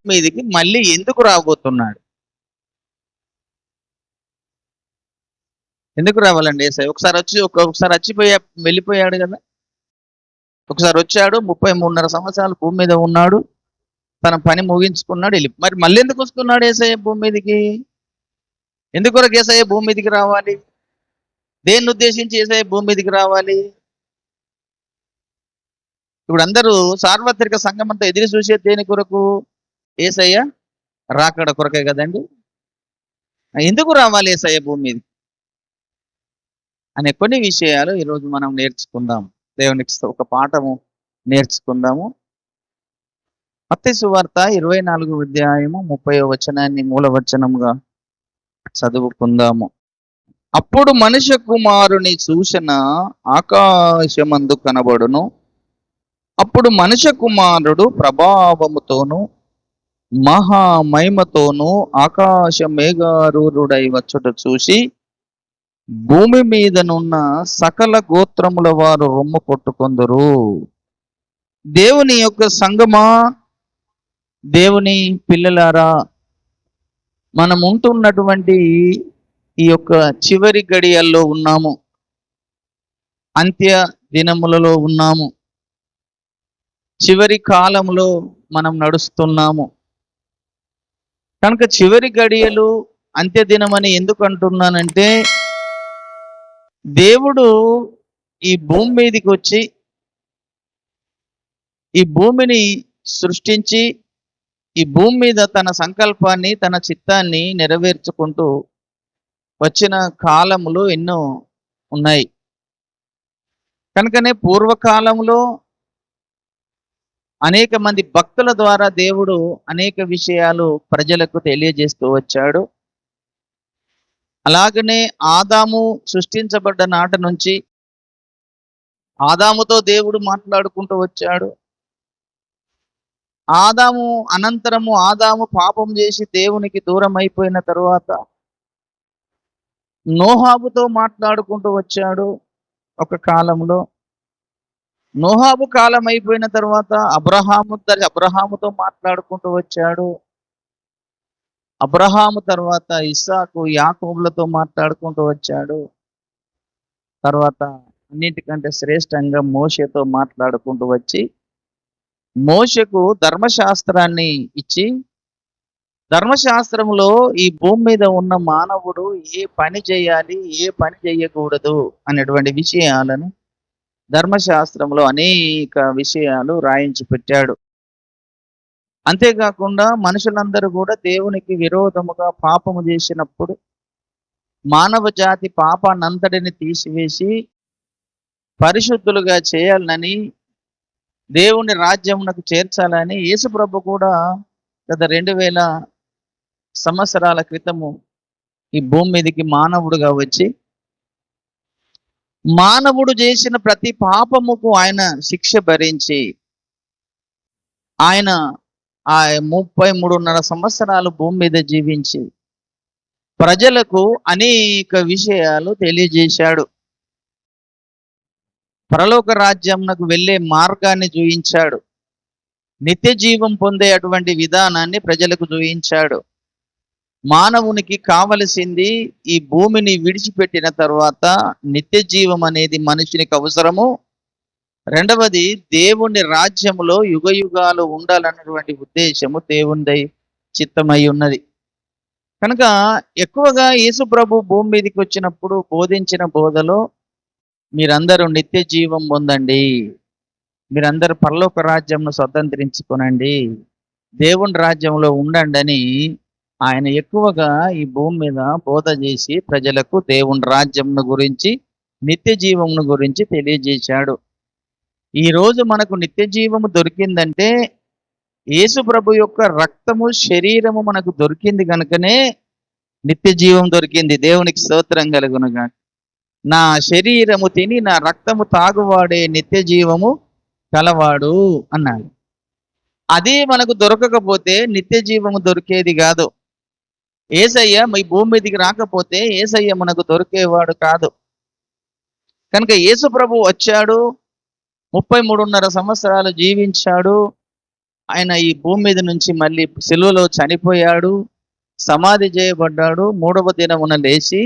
మీదికి మళ్ళీ ఎందుకు రాబోతున్నాడు? ఎందుకు రావాలండి యేసయ్య? ఒకసారి వెళ్ళిపోయాడు కదా! ఒకసారి వచ్చాడు, 33.5 సంవత్సరాలు భూమి మీద ఉన్నాడు. తన పని ముగించుకున్నాడు, మరి మళ్ళీ ఎందుకు వస్తున్నాడు యేసయ్య భూమి మీదికి? ఎందుకొరకు యేసయ్య భూమి మీదికి రావాలి? దేన్ని ఉద్దేశించి యేసయ్య భూమి మీదికి రావాలి? ఇప్పుడు అందరూ సార్వత్రిక సంఘం అంతా ఎదురు చూసేది దేని కొరకు? యేసయ్య రాకడ కొరకే కదండి. ఎందుకు రావాలి యేసయ్య భూమి మీదకి అనే కొన్ని విషయాలు ఈరోజు మనం నేర్చుకుందాం. దేవునికి ఒక పాఠము నేర్చుకుందాము. మత్తయి సువార్త 24వ అధ్యాయము 30వ వచనాన్ని మూలవచనముగా చదువుకుందాము. అప్పుడు మనుష్య కుమారుని సూచన ఆకాశమందు కనబడును. అప్పుడు మనుష్య కుమారుడు ప్రభావముతోను మహామహిమతోను ఆకాశ మేఘారూఢుడై వచ్చుట చూసి భూమి మీదనున్న సకల గోత్రముల వారు రొమ్ము కొట్టుకొందురు. దేవుని యొక్క సంగమా, దేవుని పిల్లలారా, మనం ఉంటున్నటువంటి ఈ యొక్క చివరి గడియల్లో ఉన్నాము. అంత్య దినములలో ఉన్నాము. చివరి కాలంలో మనం నడుస్తున్నాము. కనుక చివరి గడియలు, అంత్య దినమని ఎందుకు అంటున్నానంటే, దేవుడు ఈ భూమి మీదకి వచ్చి ఈ భూమిని సృష్టించి ఈ భూమి మీద తన సంకల్పాన్ని, తన చిత్తాన్ని నెరవేర్చుకుంటూ వచ్చిన కాలములు ఎన్నో ఉన్నాయి. కనుకనే పూర్వకాలంలో అనేక మంది భక్తుల ద్వారా దేవుడు అనేక విషయాలు ప్రజలకు తెలియజేస్తూ వచ్చాడు. అలాగనే ఆదాము సృష్టించబడ్డ నాటి నుంచి ఆదాముతో దేవుడు మాట్లాడుకుంటూ వచ్చాడు. ఆదాము పాపం చేసి దేవునికి దూరం అయిపోయిన తరువాత నోహాబుతో మాట్లాడుకుంటూ వచ్చాడు. ఒక కాలంలో నోహాబు కాలం అయిపోయిన తర్వాత అబ్రహాముతో మాట్లాడుకుంటూ వచ్చాడు. అబ్రహాము తర్వాత ఇస్సాకు, యాకోబులతో మాట్లాడుకుంటూ వచ్చాడు. తర్వాత అన్నిటికంటే శ్రేష్టంగా మోషేతో మాట్లాడుకుంటూ వచ్చి మోషకు ధర్మశాస్త్రాన్ని ఇచ్చి, ధర్మశాస్త్రంలో ఈ భూమి మీద ఉన్న మానవుడు ఏ పని చేయాలి, ఏ పని చేయకూడదు అనేటువంటి విషయాలను ధర్మశాస్త్రంలో అనేక విషయాలు రాయించి పెట్టాడు. అంతేకాకుండా మనుషులందరూ కూడా దేవునికి విరోధముగా పాపము చేసినప్పుడు మానవ జాతి పాపాన్నంతటిని తీసివేసి పరిశుద్ధులుగా చేయాలని, దేవుని రాజ్యమునకు చేర్చాలని యేసుప్రభు కూడా గత 2000 సంవత్సరాల క్రితము ఈ భూమి మీదకి మానవుడుగా వచ్చి మానవుడు చేసిన ప్రతి పాపముకు ఆయన శిక్ష భరించి ఆయన 33.5 సంవత్సరాలు భూమి మీద జీవించి ప్రజలకు అనేక విషయాలు తెలియజేశాడు. పరలోక రాజ్యంకు వెళ్ళే మార్గాన్ని చూయించాడు. నిత్య జీవం పొందే అటువంటి విధానాన్ని ప్రజలకు చూయించాడు. మానవునికి కావలసింది ఈ భూమిని విడిచిపెట్టిన తర్వాత నిత్య జీవం అనేది మనుషునికి అవసరము. రెండవది, దేవుని రాజ్యములో యుగ యుగాలు ఉండాలన్నటువంటి ఉద్దేశము దేవుని చిత్తమై ఉన్నది. కనుక ఎక్కువగా యేసు ప్రభు భూమి మీదకి వచ్చినప్పుడు బోధించిన బోధలో మీరందరూ నిత్య జీవం పొందండి, మీరందరూ పరలోక రాజ్యంను స్వతంత్రించుకోనండి, దేవుని రాజ్యంలో ఉండండి అని ఆయన ఎక్కువగా ఈ భూమి మీద బోధ చేసి ప్రజలకు దేవుని రాజ్యంను గురించి, నిత్య జీవమును గురించి తెలియజేశాడు. ఈరోజు మనకు నిత్య జీవము దొరికిందంటే యేసు ప్రభు యొక్క రక్తము, శరీరము మనకు దొరికింది కనుకనే నిత్య జీవం దొరికింది. దేవునికి స్తోత్రం కలుగునుగా. నా శరీరము తిని నా రక్తము తాగువాడే నిత్య జీవము కలవాడు అన్నాడు. అదే మనకు దొరకకపోతే నిత్య జీవము దొరికేది కాదు. యేసయ్య మీ భూమి మీదకి రాకపోతే యేసయ్య మనకు దొరికేవాడు కాదు. కనుక యేసు ప్రభు వచ్చాడు, 33.5 సంవత్సరాలు జీవించాడు. ఆయన ఈ భూమి మీద నుంచి మళ్ళీ సిలువలో చనిపోయాడు, సమాధి చేయబడ్డాడు. 3వ దినమున లేచి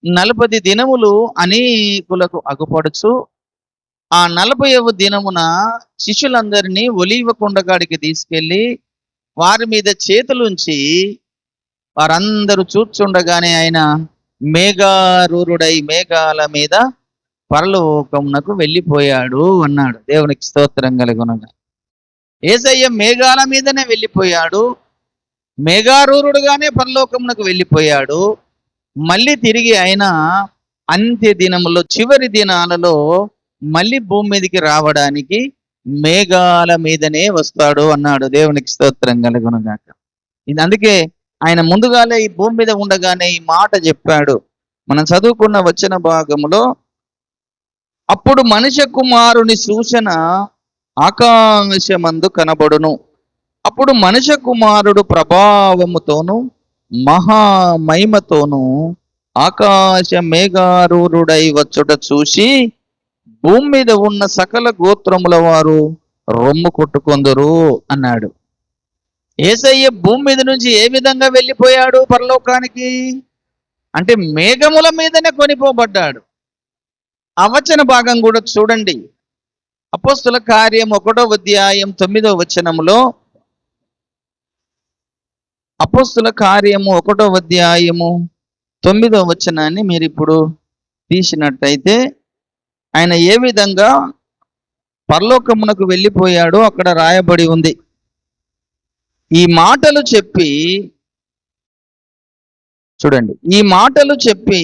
40 దినములు అనేకులకు అగుపడుచు ఆ 40వ దినమున శిష్యులందరినీ ఒలీవ కొండగాడికి తీసుకెళ్లి వారి మీద చేతులుంచి వారందరూ చూచుండగానే ఆయన మేఘారూరుడై మేఘాల మీద పరలోకమునకు వెళ్ళిపోయాడు అన్నాడు. దేవునికి స్తోత్రం కలుగునుగా. యేసయ్య మేఘాల మీదనే వెళ్ళిపోయాడు, మేఘారూరుడుగానే పరలోకమునకు వెళ్ళిపోయాడు. మళ్ళీ తిరిగి ఆయన అంత్య దినములో చివరి దినాలలో మళ్ళీ భూమి మీదకి రావడానికి మేఘాల మీదనే వస్తాడు అన్నాడు. దేవునికి స్తోత్రం కలుగునుగాక. ఇది అందుకే ఆయన ముందుగానే ఈ భూమి మీద ఉండగానే ఈ మాట చెప్పాడు. మనం చదువుకున్న వచన భాగములో, అప్పుడు మనుష్య కుమారుని సూచన ఆకాశమందు కనబడును, అప్పుడు మనుష్య కుమారుడు ప్రభావముతోను మహామహిమతోను ఆకాశ మేఘారూరుడై వచ్చుట చూసి భూమి మీద ఉన్న సకల గోత్రముల వారు రొమ్ము కొట్టుకొందురు అన్నాడు. యేసయ్య భూమి మీద నుంచి ఏ విధంగా వెళ్ళిపోయాడు పరలోకానికి అంటే మేఘముల మీదనే కొనిపోబడ్డాడు. ఆ వచన భాగం కూడా చూడండి. అపోస్తుల కార్యం 1వ అధ్యాయం 9వ వచనములో, అపోస్తుల కార్యము 1వ అధ్యాయము 9వ వచనాన్ని మీరు ఇప్పుడు తీసినట్టయితే ఆయన ఏ విధంగా పరలోకమునకు వెళ్ళిపోయాడో అక్కడ రాయబడి ఉంది. ఈ మాటలు చెప్పి చూడండి, ఈ మాటలు చెప్పి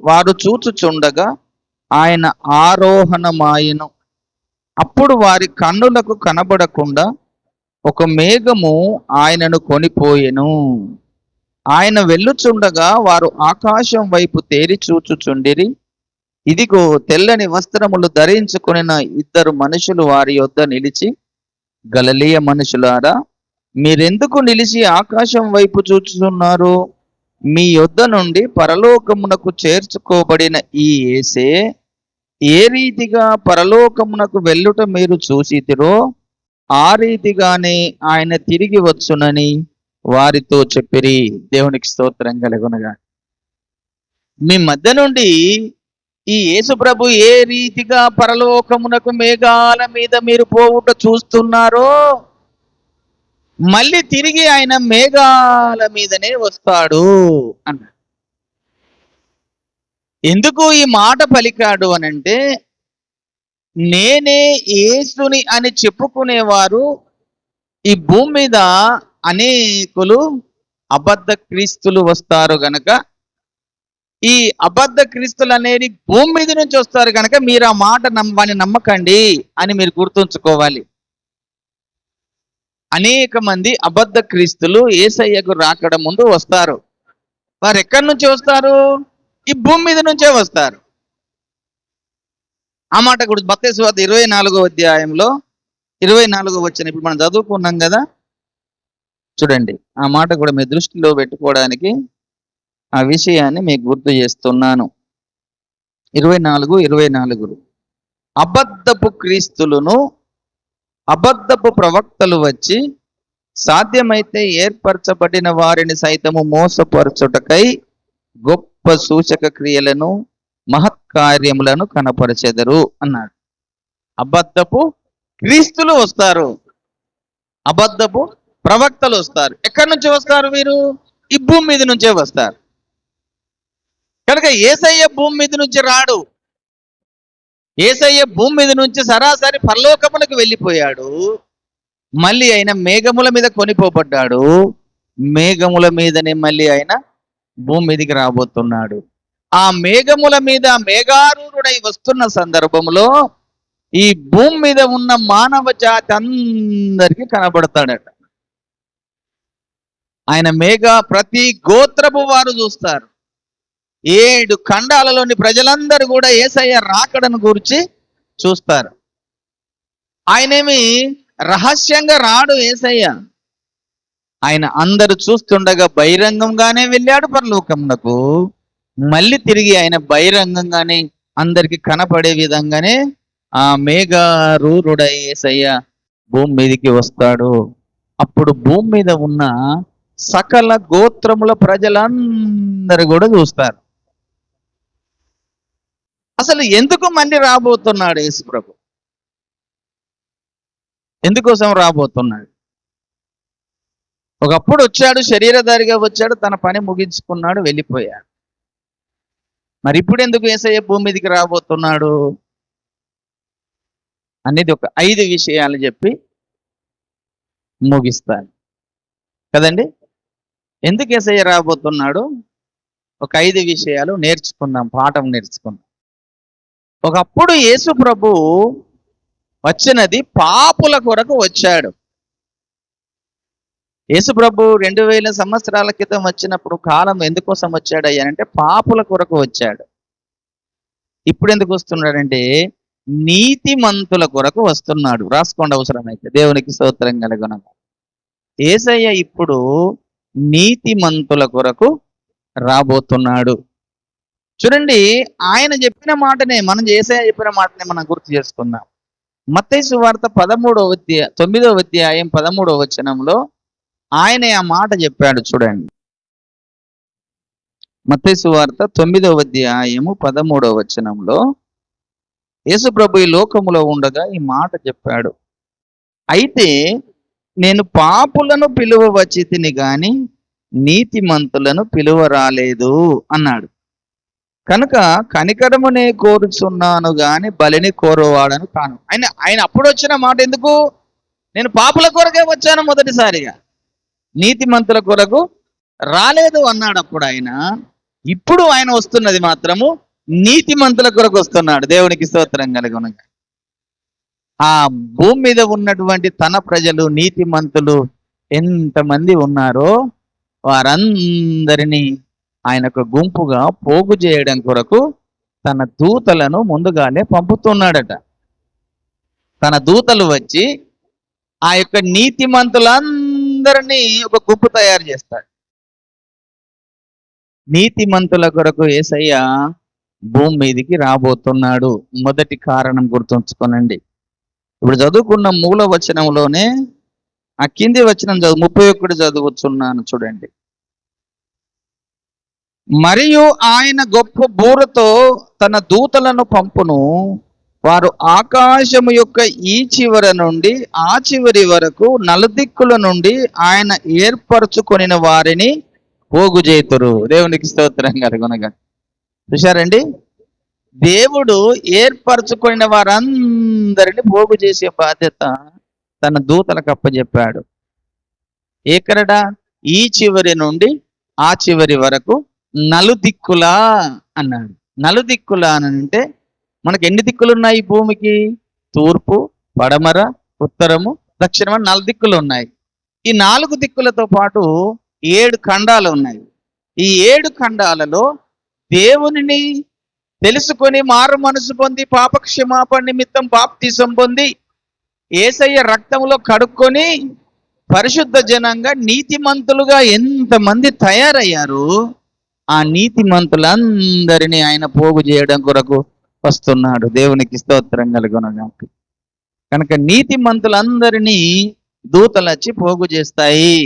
వారు చూచుచుండగా ఆయన ఆరోహణమాయెను. అప్పుడు వారి కన్నులకు కనబడకుండా ఒక మేఘము ఆయనను కొనిపోయెను. ఆయన వెళ్ళుచుండగా వారు ఆకాశం వైపు తేరి చూచుచుండిరి. ఇదిగో తెల్లని వస్త్రములు ధరించుకొనిన 2 మనుషులు వారి యొద్ద నిలిచి, గలిలయ మనుషులారా, మీరెందుకు నిలిచి ఆకాశం వైపు చూచుచున్నారు? మీ యొద్ద నుండి పరలోకమునకు చేర్చుకోబడిన ఈ యేసే ఏ రీతిగా పరలోకమునకు వెళ్ళుట మీరు చూసితిరో ఆ రీతిగానే ఆయన తిరిగి వచ్చునని వారితో చెప్పిరి. దేవునికి స్తోత్రం కలుగునుగా. మీ మధ్య నుండి ఈ యేసు ప్రభు ఏ రీతిగా పరలోకమునకు మేఘాల మీద మీరు పోవుట చూస్తున్నారో మళ్ళీ తిరిగి ఆయన మేఘాల మీదనే వస్తాడు అన్నాడు. ఎందుకు ఈ మాట పలికాడు అనంటే, నేనే యేసుని అని చెప్పుకునేవారు ఈ భూమి మీద అనేకులు అబద్ధ క్రీస్తులు వస్తారు గనక, ఈ అబద్ధ క్రీస్తులు అనేది భూమి మీద నుంచి వస్తారు కనుక మీరు ఆ మాట వాని నమ్మకండి అని మీరు గుర్తుంచుకోవాలి. అనేక మంది అబద్ధ క్రీస్తులు యేసయ్యకు రాకడ ముందు వస్తారు. వారు ఎక్కడి నుంచి వస్తారు? ఈ భూమి మీద నుంచే వస్తారు. ఆ మాట కూడా మత్తయి సువార్త 24వ అధ్యాయంలో 24వ వచనం ఇప్పుడు మనం చదువుకున్నాం కదా, చూడండి. ఆ మాట కూడా మీ దృష్టిలో పెట్టుకోవడానికి ఆ విషయాన్ని మీకు గుర్తు చేస్తున్నాను. 24 అబద్ధపు క్రీస్తులను అబద్ధపు ప్రవక్తలు వచ్చి సాధ్యమైతే ఏర్పరచబడిన వారిని సైతము మోసపరచుటకై గొప్ప సూచక క్రియలను మహత్కార్యములను కనపరచెదరు అన్నాడు. అబద్ధపు క్రీస్తులు వస్తారు, అబద్ధపు ప్రవక్తలు వస్తారు. ఎక్కడి నుంచి వస్తారు? వీరు ఈ భూమి మీద నుంచే వస్తారు. కనుక యేసయ్య భూమి మీద నుంచి రాడు. యేసయ్య భూమి మీద నుంచి సరాసరి పరలోకములకు వెళ్ళిపోయాడు. మళ్ళీ ఆయన మేఘముల మీద కొనిపోబడ్డాడు. మేఘముల మీదనే మళ్ళీ ఆయన భూమి మీదకి రాబోతున్నాడు. ఆ మేఘముల మీద మేఘారూరుడై వస్తున్న సందర్భంలో ఈ భూమి మీద ఉన్న మానవ జాతి అందరికీ కనబడతాడట. ఆయన ప్రతి గోత్రపు వారు చూస్తారు. 7 ఖండాలలోని ప్రజలందరూ కూడా యేసయ్య రాకడను గురించి చూస్తారు. ఆయనేమి రహస్యంగా రాడు యేసయ్య. ఆయన అందరూ చూస్తుండగా బహిరంగంగానే వెళ్ళాడు పరలోకమునకు. మళ్ళీ తిరిగి ఆయన బహిరంగంగానే అందరికి కనపడే విధంగానే ఆ మేఘారూరుడై యేసయ్య భూమి మీదకి వస్తాడు. అప్పుడు భూమి మీద ఉన్న సకల గోత్రముల ప్రజలందరూ కూడా చూస్తారు. అసలు ఎందుకు మళ్ళీ రాబోతున్నాడు యేసు ప్రభు? ఎందుకోసం రాబోతున్నాడు? ఒకప్పుడు వచ్చాడు, శరీరధారిగా వచ్చాడు, తన పని ముగించుకున్నాడు, వెళ్ళిపోయాడు. మరి ఇప్పుడు ఎందుకు యేసయ్య భూమి మీదకి రాబోతున్నాడు అనేది ఒక 5 విషయాలు చెప్పి ముగిస్తాను కదండి. ఎందుకు యేసయ్య రాబోతున్నాడు? ఒక 5 విషయాలు నేర్చుకుందాం, పాఠం నేర్చుకుందాం. ఒకప్పుడు యేసు ప్రభు వచ్చినది పాపుల కొరకు వచ్చాడు. యేసు ప్రభు 2000 సంవత్సరాల క్రితం వచ్చినప్పుడు కాలం ఎందుకోసం వచ్చాడు అయ్యానంటే పాపుల కొరకు వచ్చాడు. ఇప్పుడు ఎందుకు వస్తున్నాడంటే నీతిమంతుల కొరకు వస్తున్నాడు. రాసుకోండి అవసరమైతే. దేవునికి స్తోత్రం కలుగును. యేసయ్య ఇప్పుడు నీతిమంతుల కొరకు రాబోతున్నాడు. చూడండి, ఆయన చెప్పిన మాటనే మనం, యేసయ్య చెప్పిన మాటనే మనం గుర్తు చేసుకుందాం. మత్తయి సువార్త 9వ అధ్యాయం 13వ వచనంలో ఆయనే ఆ మాట చెప్పాడు. చూడండి, మత్తయి సువార్త 9వ అధ్యాయము 13వ వచనంలో యేసు ప్రభు ఈ లోకములో ఉండగా ఈ మాట చెప్పాడు. అయితే నేను పాపులను పిలువ వచ్చితిని గాని నీతిమంతులను పిలువ రాలేదు అన్నాడు. కనుక కనికరమునే కోరుచున్నాను గాని బలిని కోరువాడను కాను. ఆయన అప్పుడు వచ్చిన మాట ఎందుకు? నేను పాపుల కొరకే వచ్చాను మొదటిసారిగా, నీతిమంతుల కొరకు రాలేదు అన్నాడు అప్పుడు ఆయన. ఇప్పుడు ఆయన వస్తున్నది మాత్రము నీతిమంతుల కొరకు వస్తున్నాడు. దేవునికి స్తోత్రం కలుగును. ఆ భూమి మీద ఉన్నటువంటి తన ప్రజలు నీతిమంతులు ఎంతమంది ఉన్నారో వారందరినీ ఆయనకు గుంపుగా పోగు చేయడం కొరకు తన దూతలను ముందుగానే పంపుతున్నాడట. తన దూతలు వచ్చి ఆ యొక్క నీతిమంతులందరినీ ఒక గుంపు తయారు చేస్తాడు. నీతిమంతుల కొరకు యేసయ్య భూమి మీదికి రాబోతున్నాడు. మొదటి కారణం గుర్తుంచుకోనండి. ఇప్పుడు చదువుకున్న మూల వచనంలోనే ఆ కింది వచనం 31 చదువుతున్నాను చూడండి. మరియు ఆయన గొప్ప బూరతో తన దూతలను పంపును, వారు ఆకాశము యొక్క ఈ చివర నుండి ఆ చివరి వరకు నలుదిక్కుల నుండి ఆయన ఏర్పరచుకొనిన వారిని పోగు చేతురు. దేవునికి స్తోత్రం కలుగునుగా. చూశారండి, దేవుడు ఏర్పరచుకొనిన వారందరిని పోగు చేసే బాధ్యత తన దూతలకు అప్పచెప్పాడు. ఎక్కడట? ఈ చివరి నుండి ఆ చివరి వరకు నలుదిక్కులా అన్నాడు. నలుదిక్కులా అని అంటే మనకు ఎన్ని దిక్కులు ఉన్నాయి భూమికి? తూర్పు, పడమర, ఉత్తరము, దక్షిణం అని 4 దిక్కులు ఉన్నాయి. ఈ 4 దిక్కులతో పాటు 7 ఖండాలు ఉన్నాయి. ఈ 7 ఖండాలలో దేవునిని తెలుసుకొని మారు మనసు పొంది పాపక్షమాపణ నిమిత్తం బాప్తిసం పొంది యేసయ్య రక్తంలో కడుక్కొని పరిశుద్ధ జనంగా నీతిమంతులుగా ఎంతమంది తయారయ్యారు, ఆ నీతిమంతులందరినీ ఆయన పోగు చేయడం కొరకు వస్తున్నాడు. దేవునికి స్తోత్రం కలుగును. కనుక నీతిమంతులందరినీ దూతలు వచ్చి పోగు చేస్తాయి.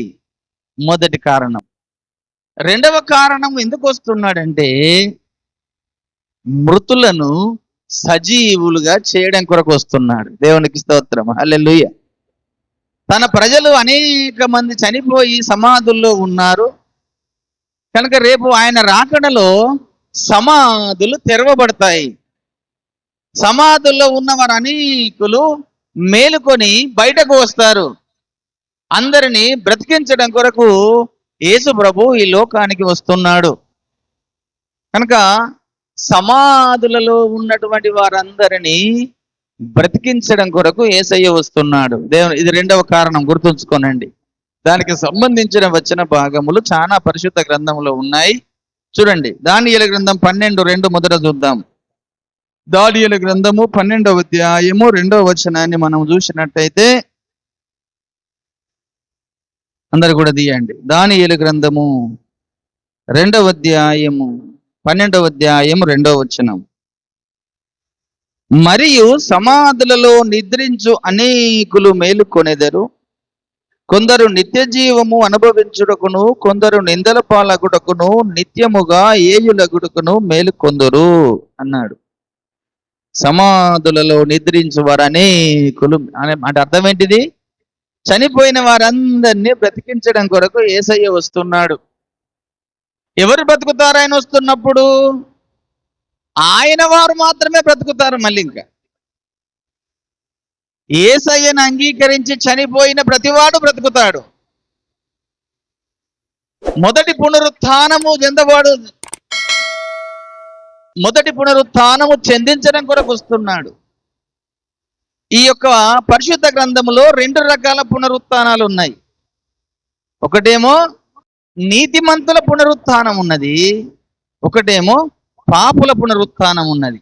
మొదటి కారణం. రెండవ కారణం ఎందుకు వస్తున్నాడంటే మృతులను సజీవులుగా చేయడం కొరకు వస్తున్నాడు. దేవునికి స్తోత్రం, హల్లెలూయా. తన ప్రజలు అనేక మంది చనిపోయి సమాధుల్లో ఉన్నారు కనుక రేపు ఆయన రాకడలో సమాధులు తెరవబడతాయి. సమాధుల్లో ఉన్న వారు అనేకులు మేలుకొని బయటకు వస్తారు. అందరినీ బ్రతికించడం కొరకు యేసు ప్రభు ఈ లోకానికి వస్తున్నాడు. కనుక సమాధులలో ఉన్నటువంటి వారందరినీ బ్రతికించడం కొరకు యేసయ్య వస్తున్నాడు. ఇది రెండవ కారణం, గుర్తుంచుకోనండి. దానికి సంబంధించిన వచ్చిన భాగములు చాలా పరిశుద్ధ గ్రంథంలో ఉన్నాయి. చూడండి, దానియేలు గ్రంథం 12:2 మొదట చూద్దాం. దానియేలు గ్రంథము 12వ అధ్యాయము 2వ వచనాన్ని మనం చూసినట్టయితే, అందరు కూడా తీయండి. దానియేలు గ్రంథము 2వ అధ్యాయము 12వ అధ్యాయం 2వ వచనం. మరియు సమాధులలో నిద్రించు అనేకులు మేలుకొనెదరు. కొందరు నిత్య జీవము అనుభవించుటకును, కొందరు నిందల పాలగుటకును, నిత్యముగా ఏయులగుటకును మేలుకొందురు అన్నాడు. సమాధులలో నిద్రించు వారు అనేకులు అంటే అర్థం ఏంటిది? చనిపోయిన వారందరినీ బ్రతికించడం కొరకు యేసయ్య వస్తున్నాడు. ఎవరు బ్రతుకుతారు ఆయన వస్తున్నప్పుడు? ఆయన వారు మాత్రమే బ్రతుకుతారు. మళ్ళీ ఇంకా యేసయ్యను అంగీకరించి చనిపోయిన ప్రతివాడు బ్రతుకుతాడు. మొదటి పునరుత్థానము చెందించడం కొరకు వస్తున్నాడు. ఈ యొక్క పరిశుద్ధ గ్రంథములో 2 రకాల పునరుత్థానాలు ఉన్నాయి. ఒకటేమో నీతిమంతుల పునరుత్థానం ఉన్నది, ఒకటేమో పాపుల పునరుత్థానం ఉన్నది.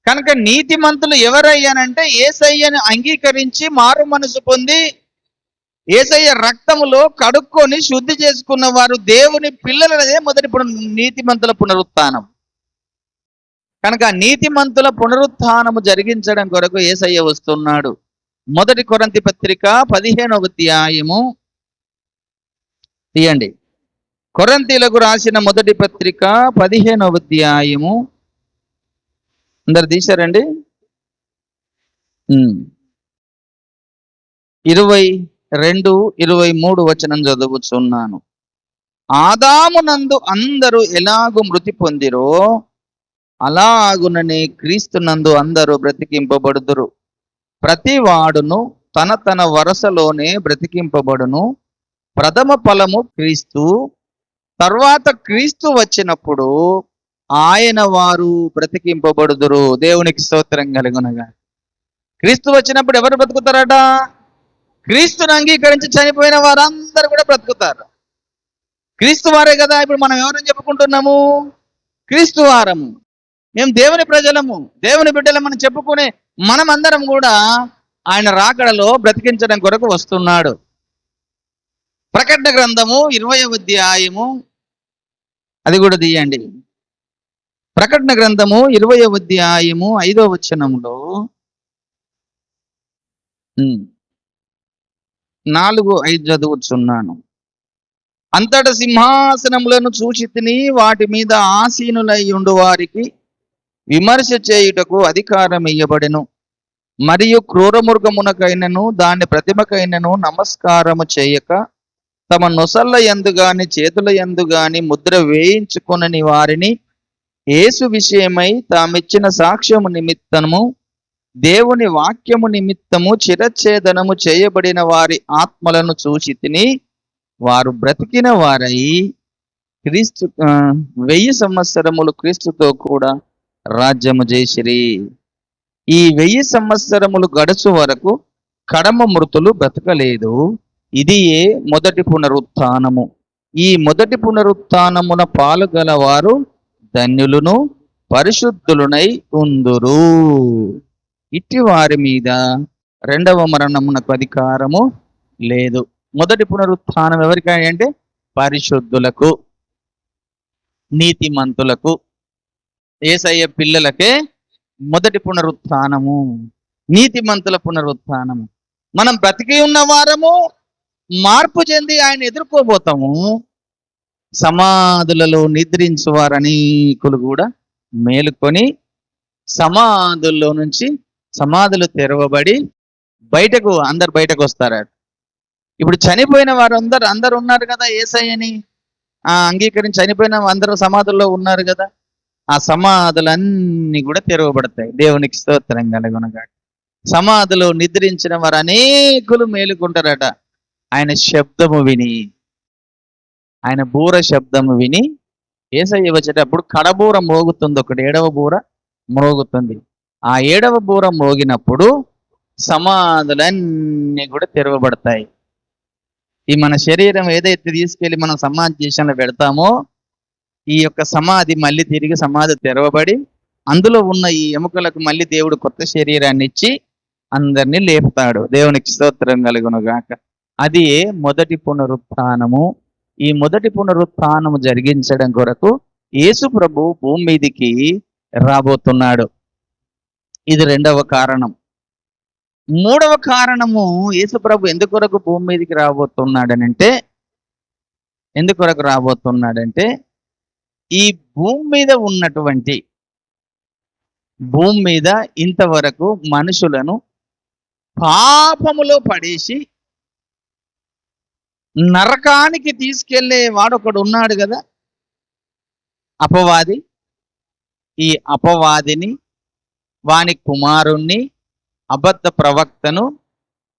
కనుక నీతిమంతులు ఎవరయ్యానంటే యేసయ్యను అంగీకరించి మారు మనసు పొంది యేసయ్య రక్తములో కడుక్కొని శుద్ధి చేసుకున్న వారు దేవుని పిల్లలనే మొదటి నీతిమంతుల పునరుత్థానం. కనుక నీతిమంతుల పునరుత్థానము జరిగించడం కొరకు యేసయ్య వస్తున్నాడు. మొదటి కొరింథీ పత్రిక 15వ అధ్యాయము తీయండి. కొరింథీలకు రాసిన మొదటి పత్రిక 15వ అధ్యాయము. అందరు తీశారండి? 22-23 వచనం చదువుచున్నాను. ఆదామునందు అందరూ ఎలాగు మృతి పొందిరో అలాగుననే క్రీస్తునందు అందరూ బ్రతికింపబడుదురు. ప్రతి వాడును తన తన వరసలోనే బ్రతికింపబడును. ప్రథమ ఫలము క్రీస్తు, తర్వాత క్రీస్తు వచ్చినప్పుడు ఆయన వారు బ్రతికింపబడుదురు. దేవునికి స్తోత్రం కలుగునగా. క్రీస్తు వచ్చినప్పుడు ఎవరు బ్రతుకుతారట? క్రీస్తుని అంగీకరించి చనిపోయిన వారందరూ కూడా బ్రతుకుతారు. క్రీస్తు వారే కదా ఇప్పుడు మనం ఎవరని చెప్పుకుంటున్నాము? క్రీస్తు వారము. మేము దేవుని ప్రజలము, దేవుని బిడ్డలమని చెప్పుకునే మనమందరం కూడా ఆయన రాకడలో బ్రతికించడం కొరకు వస్తున్నాడు. ప్రకటన గ్రంథము 20వ అధ్యాయము, అది కూడా తీయండి. ప్రకటన గ్రంథము 20వ అధ్యాయము 5వ వచనంలో 4-5 చదువుచున్నాను. అంతట సింహాసనములను చూచి తిని వాటి మీద ఆసీనులై ఉండు వారికి విమర్శ చేయుటకు అధికారం ఇయ్యబడెను. మరియు క్రూరమృగమునకైనను దాని ప్రతిమకైనను నమస్కారము చేయక తమ నొసళ్ళ యందు గాని చేతుల యందు గాని ముద్ర వేయించుకొనని వారిని యేసు విషయమై తామిచ్చిన సాక్ష్యము నిమిత్తము దేవుని వాక్యము నిమిత్తము చిరచ్ఛేదనము చేయబడిన వారి ఆత్మలను చూసి తిని వారు బ్రతికిన వారై క్రీస్తు 1000 సంవత్సరములు క్రీస్తుతో కూడా రాజ్యము చేసిరి. ఈ 1000 సంవత్సరములు గడుచు వరకు కడమ మృతులు బ్రతకలేదు. ఇది మొదటి పునరుత్థానము. ఈ మొదటి పునరుత్థానమున పాలుగల వారు ధన్యులను పరిశుద్ధులునై ఉందురు. ఇట్టి వారి మీద రెండవ మరణమునకు అధికారము లేదు. మొదటి పునరుత్థానం ఎవరికై అంటే పరిశుద్ధులకు, నీతిమంతులకు, యేసయ్య పిల్లలకే మొదటి పునరుత్థానము, నీతిమంతుల పునరుత్థానము. మనం బ్రతికి ఉన్న వారము మార్పు చెంది ఆయన ఎదుర్కోబోతాము. సమాధులలో నిద్రించు వారు అనేకులు కూడా మేలుకొని సమాధుల్లో నుంచి సమాధులు తెరవబడి అందరు బయటకు వస్తారు. ఇప్పుడు చనిపోయిన వారు అందరు ఉన్నారు కదా, యేసయ్యని అంగీకరించి చనిపోయిన అందరూ సమాధుల్లో ఉన్నారు కదా. ఆ సమాధులన్నీ కూడా తెరవబడతాయి. దేవునికి స్తోత్రం కలుగునగాక. సమాధిలో నిద్రించిన వారు అనేకులు మేలుకుంటారట. ఆయన శబ్దము విని, ఆయన బూర శబ్దము విని యేసయ్య వచ్చేటప్పుడు కడబూర మోగుతుంది, ఒకటి 7వ బూర మోగుతుంది. ఆ 7వ బూర మోగినప్పుడు సమాధులన్నీ కూడా తెరవబడతాయి. ఈ మన శరీరం ఏదైతే తీసుకెళ్ళి మనం సమాధి చేసిన పెడతామో ఈ యొక్క సమాధి మళ్ళీ తిరిగి సమాధి తెరవబడి అందులో ఉన్న ఈ ఎముకలకు మళ్ళీ దేవుడు కొత్త శరీరాన్ని ఇచ్చి అందరినీ లేపుతాడు. దేవునికి స్తోత్రం కలుగునుగాక. అది మొదటి పునరుత్థానము. ఈ మొదటి పునరుత్థానము జరిగించడం కొరకు యేసు ప్రభు భూమి మీదికి రాబోతున్నాడు. ఇది రెండవ కారణం. మూడవ కారణము, యేసుప్రభు ఎందుకొరకు భూమి మీదకి రాబోతున్నాడంటే ఈ భూమి మీద ఇంతవరకు మనుషులను పాపములో పడేసి నరకానికి తీసుకెళ్లే వాడు ఒకడు ఉన్నాడు కదా, అపవాది. ఈ అపవాదిని, వాని కుమారుణ్ణి, అబద్ధ ప్రవక్తను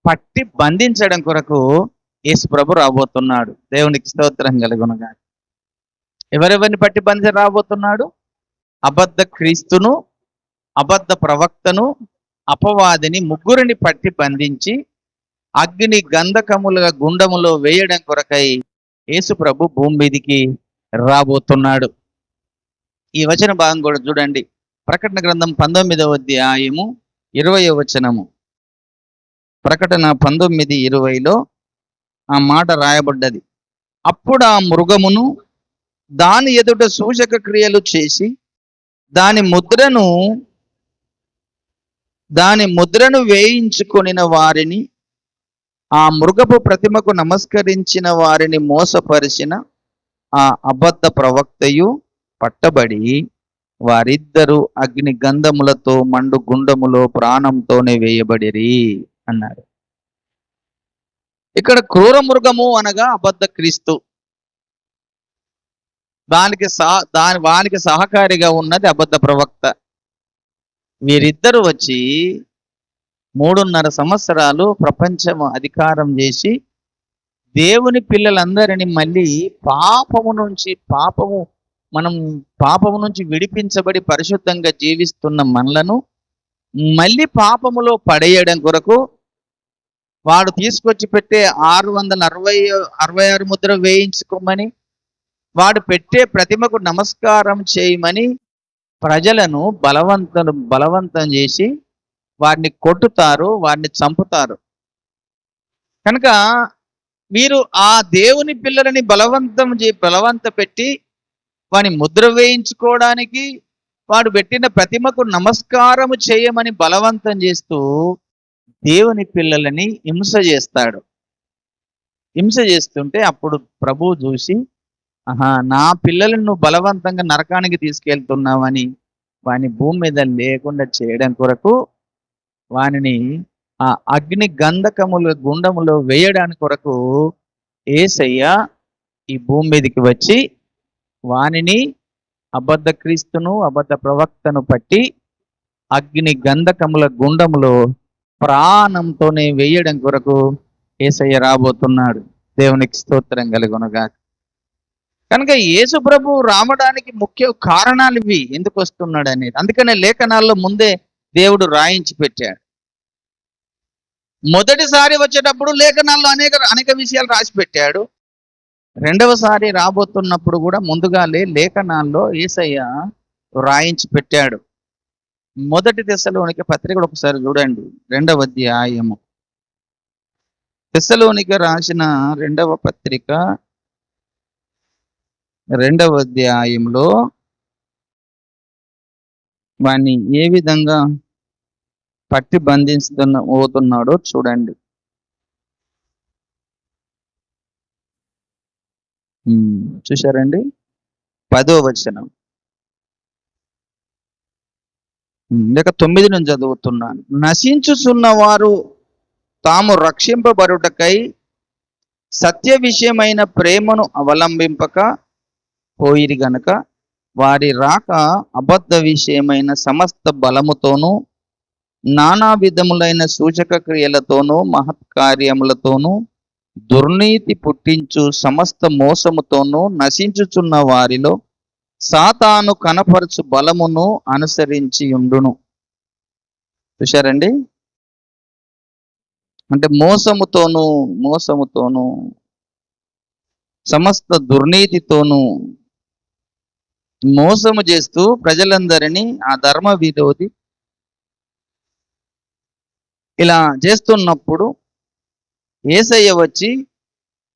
పట్టి బంధించడం కొరకు యేసు ప్రభు రాబోతున్నాడు. దేవునికి స్తోత్రం కలుగునుగా. ఎవరెవరిని పట్టి బంధించ రాబోతున్నాడు? అబద్ధ క్రీస్తును, అబద్ధ ప్రవక్తను, అపవాదిని, ముగ్గురిని పట్టి బంధించి అగ్ని గంధకములుగా గుండములో వేయడం కొరకై యేసు ప్రభు భూమి మీదికి రాబోతున్నాడు. ఈ వచన భాగం కూడా చూడండి. ప్రకటన గ్రంథం 19వ అధ్యాయము 20వ వచనము. ప్రకటన 19:20లో ఆ మాట రాయబడ్డది. అప్పుడు ఆ మృగమును దాని ఎదుట సూచక క్రియలు చేసి దాని ముద్రను వేయించుకొనిన వారిని, ఆ మృగపు ప్రతిమకు నమస్కరించిన వారిని మోసపరిచిన ఆ అబద్ధ ప్రవక్తయు పట్టబడి వారిద్దరూ అగ్ని గంధములతో మండు గుండములో ప్రాణంతోనే వేయబడిరి అన్నాడు. ఇక్కడ క్రూర మృగము అనగా అబద్ధ క్రీస్తు, వానికి సహకారిగా ఉన్నది అబద్ధ ప్రవక్త. వీరిద్దరు వచ్చి 3.5 సంవత్సరాలు ప్రపంచం అధికారం చేసి దేవుని పిల్లలందరినీ మళ్ళీ పాపము నుంచి విడిపించబడి పరిశుద్ధంగా జీవిస్తున్న మనలను మళ్ళీ పాపములో పడేయడం కొరకు వాడు తీసుకొచ్చి పెట్టే 666 ముద్ర వేయించుకోమని, వాడు పెట్టే ప్రతిమకు నమస్కారం చేయమని ప్రజలను బలవంతం చేసి వారిని కొట్టుతారు, వారిని చంపుతారు. కనుక మీరు ఆ దేవుని పిల్లలని బలవంత పెట్టి వాని ముద్ర వేయించుకోవడానికి, వాడు పెట్టిన ప్రతిమకు నమస్కారము చేయమని బలవంతం చేస్తూ దేవుని పిల్లలని హింస చేస్తుంటే అప్పుడు ప్రభువు చూసి, నా పిల్లలను నువ్వు బలవంతంగా నరకానికి తీసుకెళ్తున్నావని వాని భూమి మీద లేకుండా చేయడం కొరకు వానిని ఆ అగ్ని గంధకముల గుండములో వేయడానికి కొరకు యేసయ్య ఈ భూమి మీదకి వచ్చి వానిని, అబద్ధ క్రీస్తును, అబద్ధ ప్రవక్తను పట్టి అగ్ని గంధకముల గుండములో ప్రాణంతోనే వేయడం కొరకు యేసయ్య రాబోతున్నాడు. దేవునికి స్తోత్రం కలుగునుగా. కనుక యేసు ప్రభు రావడానికి ముఖ్య కారణాలు ఇవి, ఎందుకు వస్తున్నాడు అనేది. అందుకనే లేఖనాల్లో ముందే దేవుడు రాయించి పెట్టాడు. మొదటిసారి వచ్చేటప్పుడు లేఖనాల్లో అనేక విషయాలు రాసి పెట్టాడు. రెండవసారి రాబోతున్నప్పుడు కూడా ముందుగానే లేఖనాల్లో యేసయ్య రాయించి పెట్టాడు. మొదటి తెస్సలోనిక పత్రిక ఒకసారి చూడండి, 2వ అధ్యాయము. తెస్సలోనిక రాసిన 2వ పత్రిక 2వ అధ్యాయంలో వాణ్ణి ఏ విధంగా పట్టి పోతున్నాడో చూడండి. చూశారండి? 10వ వచనం లేక 9 నుంచి చదువుతున్నాను. నశించుచున్న వారు తాము రక్షింపబడుటకై సత్య విషయమైన ప్రేమను అవలంబింపక పోయిరి గనుక వారి రాక అబద్ధ విషయమైన సమస్త బలముతోనూ నానా విధములైన సూచక క్రియలతోనూ మహత్కార్యములతోనూ దుర్నీతి పుట్టించు సమస్త మోసముతోనూ నశించుచున్న వారిలో సాతాను కనపరచు బలమును అనుసరించి ఉండును. చూశారండి? అంటే మోసముతోనూ సమస్త దుర్నీతితోనూ మోసము చేస్తూ ప్రజలందరినీ ఆ ధర్మ విరోధి ఇలా చేస్తున్నప్పుడు యేసయ్య వచ్చి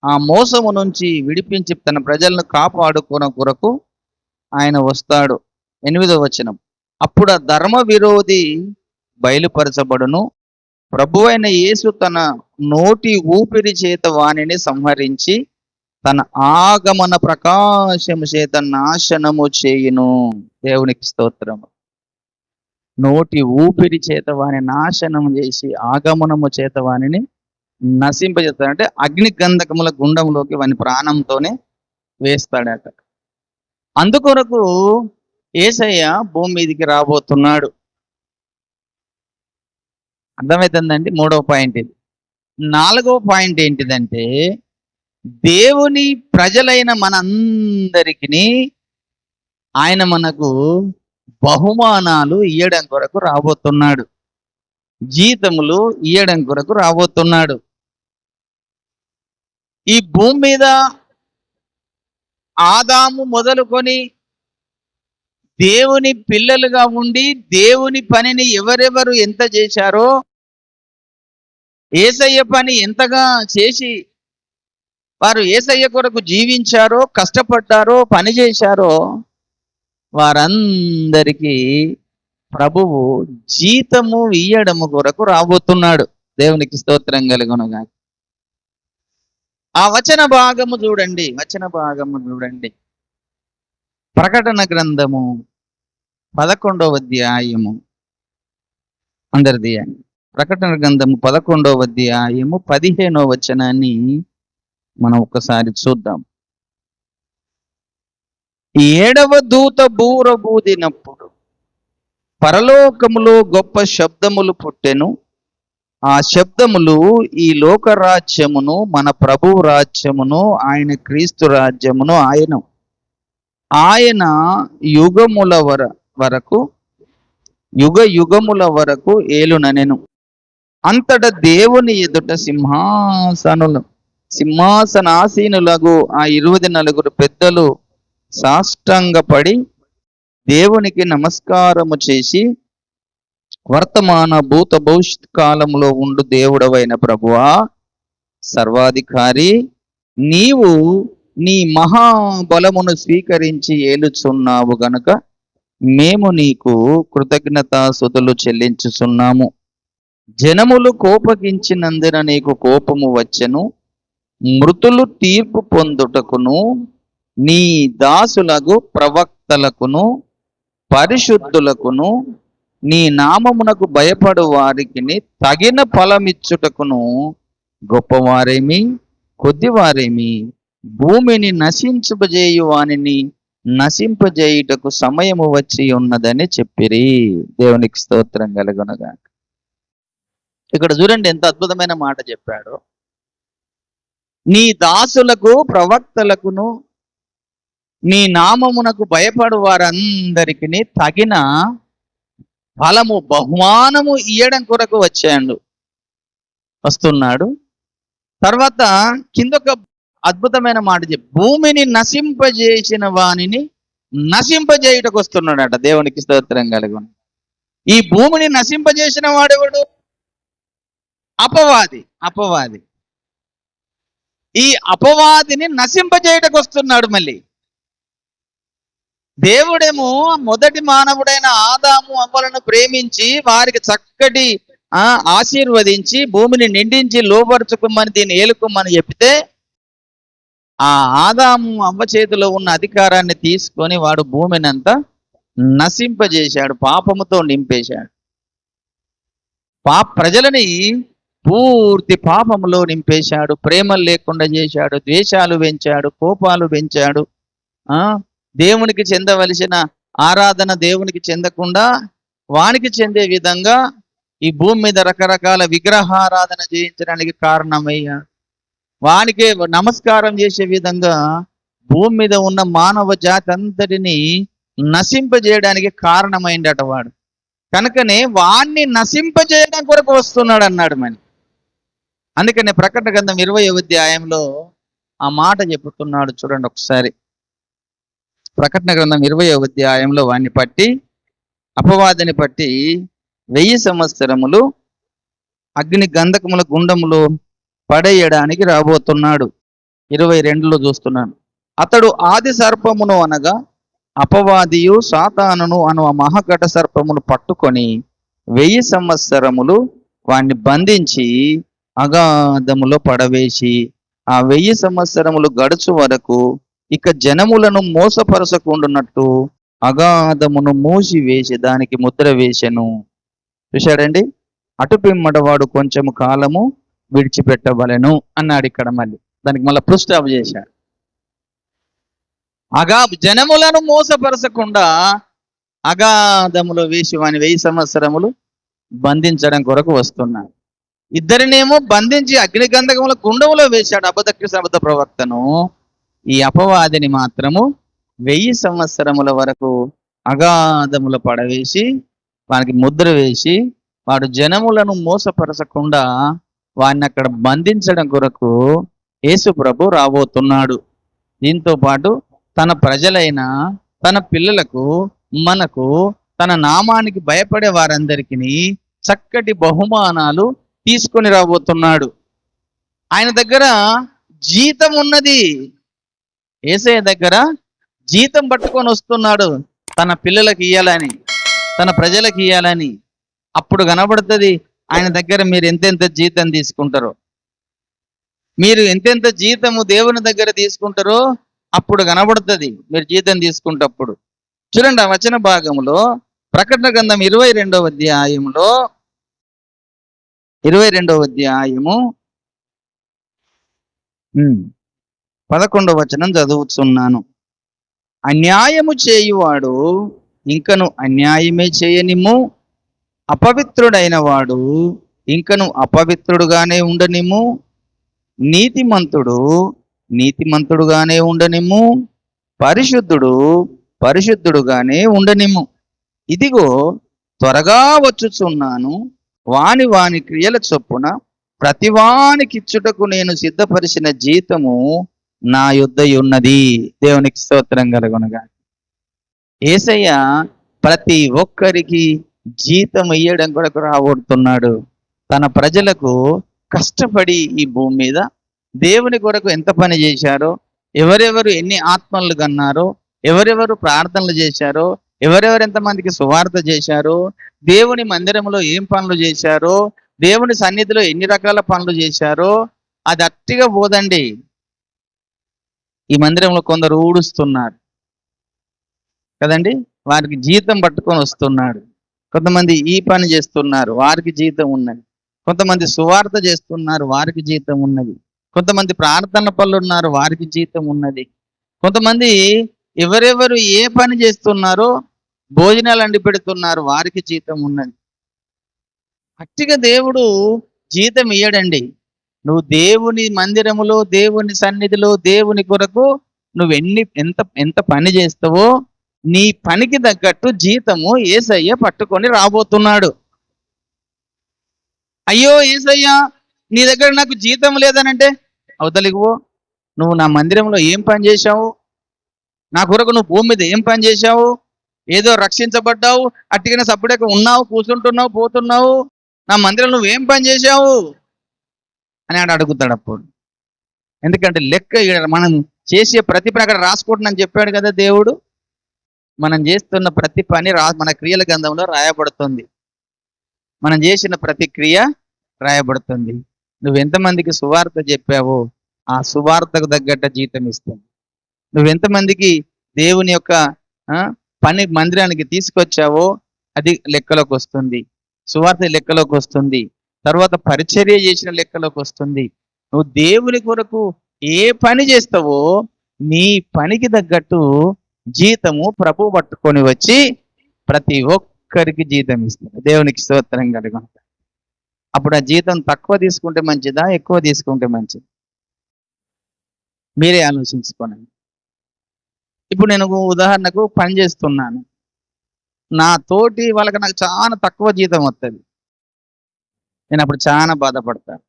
ఆ మోసము నుంచి విడిపించి తన ప్రజలను కాపాడుకున్న కొరకు ఆయన వస్తాడు. 8వ వచనం. అప్పుడు ఆ ధర్మ విరోధి బయలుపరచబడును. ప్రభువైన యేసు తన నోటి ఊపిరి చేత వానిని సంహరించి తన ఆగమన ప్రకాశము చేత నాశనము చేయును. దేవునికి స్తోత్రము. నోటి ఊపిరి చేత వాని నాశనము చేసి ఆగమనము చేత వానిని నశింపజేస్తాడు. అంటే అగ్ని గంధకముల గుండంలోకి వాని ప్రాణంతోనే వేస్తాడట. అందుకొరకు యేసయ్య భూమి మీదికి రాబోతున్నాడు. అర్థమవుతుందండి. 3వ పాయింట్ ఇది. 4వ పాయింట్ ఏంటిదంటే, దేవుని ప్రజలైన మనందరికీ ఆయన మనకు బహుమానాలు ఇయ్యడం కొరకు రాబోతున్నాడు. జీతములు ఇయ్యడం కొరకు రాబోతున్నాడు. ఈ భూమి మీద ఆదాము మొదలుకొని దేవుని పిల్లలుగా ఉండి దేవుని పనిని ఎవరెవరు ఎంత చేశారో, యేసయ్య పని ఎంతగా చేసి వారు యేసయ్య కొరకు జీవించారో, కష్టపడ్డారో, పని చేశారో, వారందరికీ ప్రభువు జీతము ఇయ్యడము కొరకు రాబోతున్నాడు. దేవునికి స్తోత్రం కలుగునుగా. ఆ వచన భాగము చూడండి. ప్రకటన గ్రంథము 11వ అధ్యాయము. అందరిది ప్రకటన గ్రంథము 11వ అధ్యాయము 15వ వచనాన్ని మనం ఒక్కసారి చూద్దాం. 7వ దూత బూర బూదినప్పుడు పరలోకములో గొప్ప శబ్దములు పుట్టెను. ఆ శబ్దములు ఈ లోక రాజ్యమును, మన ప్రభువు రాజ్యమును, ఆయన క్రీస్తు రాజ్యమును ఆయన యుగముల వరకు యుగ యుగముల వరకు ఏలుననెను. అంతట దేవుని ఎదుట సింహాసనాసీనులకు ఆ 24 పెద్దలు సాష్టాంగపడి దేవునికి నమస్కారము చేసి, వర్తమాన భూత భవిష్యత్ కాలంలో ఉండు దేవుడవైన ప్రభువా, సర్వాధికారి, నీవు నీ మహాబలమును స్వీకరించి ఏలుచున్నావు గనుక మేము నీకు కృతజ్ఞతాస్తుతులు చెల్లించుచున్నాము. జనములు కోపగించినందున నీకు కోపము వచ్చెను. మృతులు తీర్పు పొందుటకును, నీ దాసులకు ప్రవక్తలకును పరిశుద్ధులకును నీ నామమునకు భయపడు వారికి తగిన ఫలమిచ్చుటకును గొప్పవారేమి కొద్దివారేమి భూమిని నశింపజేయు వానిని నశింపజేయుటకు సమయము వచ్చి ఉన్నదని చెప్పిరి. దేవునికి స్తోత్రం కలుగునుగా. ఇక్కడ చూడండి ఎంత అద్భుతమైన మాట చెప్పాడు. నీ దాసులకు ప్రవక్తలకును నీ నామమునకు భయపడు వారందరికీ తగిన ఫలము, బహుమానము ఇయ్యడం కొరకు వస్తున్నాడు. తర్వాత కిందొక అద్భుతమైన మాట చెప్పి, భూమిని నశింపజేసిన వానిని నశింపజేయుటకు వస్తున్నాడట. దేవునికి స్తోత్రం కలుగును. ఈ భూమిని నశింపజేసిన వాడెవడు? అపవాది. ఈ అపవాదిని నశింపజేయుటకు వస్తున్నాడు. మళ్ళీ దేవుడేమో మొదటి మానవుడైన ఆదాము అవ్వలను ప్రేమించి వారికి చక్కటి ఆశీర్వదించి భూమిని నిండించి లోపరుచుకోమని, దీన్ని ఏలుకోమని చెప్తే, ఆ ఆదాము అవ్వ చేతిలో ఉన్న అధికారాన్ని తీసుకొని వాడు భూమిని అంతా నశింపజేశాడు, పాపముతో నింపేశాడు. ప్రజలని పూర్తి పాపములో నింపేశాడు, ప్రేమలు లేకుండా చేశాడు, ద్వేషాలు పెంచాడు, కోపాలు పెంచాడు. దేవునికి చెందవలసిన ఆరాధన దేవునికి చెందకుండా వానికి చెందే విధంగా ఈ భూమి మీద రకరకాల విగ్రహారాధన చేయించడానికి కారణమయ్యాడు. వానికే నమస్కారం చేసే విధంగా భూమి మీద ఉన్న మానవ జాతి అంతటిని నశింపజేయడానికి కారణమైందట వాడు. కనుకనే వాణ్ణి నశింపజేయడం కొరకు వస్తున్నాడు అన్నాడు. అందుకనే ప్రకటన గ్రంథం 20వ అధ్యాయంలో ఆ మాట చెప్పుతున్నాడు. చూడండి ఒకసారి. ప్రకటన గ్రంథం 20వ అధ్యాయంలో వాణ్ణి పట్టి, అపవాదిని పట్టి 1000 సంవత్సరములు అగ్ని గంధకముల గుండములో పడేయడానికి రాబోతున్నాడు. 22లో చూస్తున్నాను. అతడు ఆది సర్పమును అనగా అపవాదియు సాతానును అను ఆ మహాఘట సర్పమును పట్టుకొని 1000 సంవత్సరములు వాణ్ణి బంధించి అగాధములో పడవేసి ఆ 1000 సంవత్సరములు గడుచు వరకు ఇక జనములను మోసపరచకుండానట్టు అగాధమును మూసివేసి దానికి ముద్ర వేసెను. చూశాడండి, అటు పిమ్మట వాడు కొంచెము కాలము విడిచిపెట్టవలెను అన్నాడు. ఇక్కడ మళ్ళీ దానికి మళ్ళీ ఫుల్ స్టాప్ చేశాడు. జనములను మోసపరచకుండా అగాధములో వేసి వాని 1000 సంవత్సరములు బంధించడం కొరకు వస్తున్నాడు. ఇద్దరినేమో బంధించి అగ్నిగంధకముల కుండములో వేశాడు, అబద్ధ ప్రవక్తను. ఈ అపవాదిని మాత్రము 1000 సంవత్సరముల వరకు అగాధముల పడవేసి వానికి ముద్ర వేసి వాడు జనములను మోసపరచకుండా వాడిని అక్కడ బంధించడం కొరకు యేసు ప్రభు రాబోతున్నాడు. దీంతో పాటు తన ప్రజలైన తన పిల్లలకు, మనకు, తన నామానికి భయపడే వారందరికీ చక్కటి బహుమానాలు తీసుకొని రాబోతున్నాడు. ఆయన దగ్గర జీతం ఉన్నది. యేసయ్య దగ్గర జీతం పట్టుకొని వస్తున్నాడు, తన పిల్లలకు ఇయ్యాలని, తన ప్రజలకు ఇయ్యాలని. అప్పుడు కనబడుతుంది ఆయన దగ్గర మీరు ఎంతెంత జీతం తీసుకుంటారో, మీరు ఎంతెంత జీతము దేవుని దగ్గర తీసుకుంటారో అప్పుడు కనబడుతుంది మీరు జీతం తీసుకుంటప్పుడు. చూడండి, ఆ వచన భాగంలో ప్రకటన గ్రంథం 22వ అధ్యాయంలో 22వ అధ్యాయము 11వ వచనం చదువుతున్నాను. అన్యాయము చేయువాడు ఇంకను అన్యాయమే చేయనిమ్ము, అపవిత్రుడైన వాడు ఇంకను అపవిత్రుడుగానే ఉండనిమ్ము, నీతిమంతుడు నీతిమంతుడుగానే ఉండనిమ్ము, పరిశుద్ధుడు పరిశుద్ధుడుగానే ఉండనిమ్ము. ఇదిగో త్వరగా వచ్చుచున్నాను, వాని వాని క్రియల చొప్పున ప్రతివానికిచ్చుటకు నేను సిద్ధపరిచిన జీతము నా యొద్ద ఉన్నది. దేవునికి స్తోత్రం కలుగునుగా. యేసయ్య ప్రతి ఒక్కరికి జీతం ఇయ్యడం కొరకు రాబోతున్నాడు. తన ప్రజలకు కష్టపడి ఈ భూమి మీద దేవుని కొరకు ఎంత పని చేశారో, ఎవరెవరు ఎన్ని ఆత్మలు కన్నారో, ఎవరెవరు ప్రార్థనలు చేశారో, ఎవరెవరు ఎంతమందికి సువార్త చేశారో, దేవుని మందిరంలో ఏం పనులు చేశారో, దేవుని సన్నిధిలో ఎన్ని రకాల పనులు చేశారో అది అట్టిగా పోదండి. ఈ మందిరంలో కొందరు ఊడుస్తున్నారు కదండి, వారికి జీతం పట్టుకొని వస్తున్నాడు. కొంతమంది ఈ పని చేస్తున్నారు, వారికి జీతం ఉన్నది. కొంతమంది సువార్త చేస్తున్నారు, వారికి జీతం ఉన్నది. కొంతమంది ప్రార్థన పనులు ఉన్నారు, వారికి జీతం ఉన్నది. కొంతమంది ఎవరెవరు ఏ పని చేస్తున్నారో, భోజనాలు అండి పెడుతున్నారు, వారికి జీతం ఉన్నది. అట్టిగా దేవుడు జీతం ఇయ్యడండి. నువ్వు దేవుని మందిరములో, దేవుని సన్నిధిలో, దేవుని కొరకు నువ్వు ఎంత పని చేస్తావో నీ పనికి తగ్గట్టు జీతము యేసయ్య పట్టుకొని రాబోతున్నాడు. అయ్యో యేసయ్య, నీ దగ్గర నాకు జీతం లేదనంటే అవతలికి నువ్వు నా మందిరంలో ఏం పని చేశావు, నా కొరకు నువ్వు భూమి మీద ఏం పని చేశావు, ఏదో రక్షించబడ్డావు, అట్టిగానే సపరేట్గా ఉన్నావు, కూర్చుంటున్నావు, పోతున్నావు, నా మందిరం నువ్వేం పని చేశావు అని ఆడ అడుగుతాడు అప్పుడు. ఎందుకంటే లెక్క మనం చేసే ప్రతి పని అక్కడ రాసుకుంటున్నాను చెప్పాడు కదా దేవుడు. మనం చేస్తున్న ప్రతి పని మన క్రియల గ్రంథంలో రాయబడుతుంది. మనం చేసిన ప్రతి క్రియ రాయబడుతుంది. నువ్వెంతమందికి సువార్త చెప్పావో ఆ సువార్తకు తగ్గట్ట జీతం ఇస్తుంది. నువ్వెంతమందికి దేవుని యొక్క పని మందిరానికి తీసుకొచ్చావో అది లెక్కలోకి వస్తుంది. సువార్త లెక్కలోకి వస్తుంది. తర్వాత పరిచర్య చేసిన లెక్కలోకి వస్తుంది. నువ్వు దేవుని కొరకు ఏ పని చేస్తావో నీ పనికి తగ్గట్టు జీతము ప్రభు పట్టుకొని వచ్చి ప్రతి ఒక్కరికి జీతం ఇస్తుంది. దేవునికి స్తోత్రం కలుగును. అప్పుడు ఆ జీతం తక్కువ తీసుకుంటే మంచిదా, ఎక్కువ తీసుకుంటే మంచిది? మీరే ఆలోచించుకోనండి. ఇప్పుడు నేను ఉదాహరణకు పని చేస్తున్నాను, నా తోటి వాళ్ళకి నాకు చాలా తక్కువ జీతం వస్తుంది. నేను అప్పుడు చాలా బాధపడతాను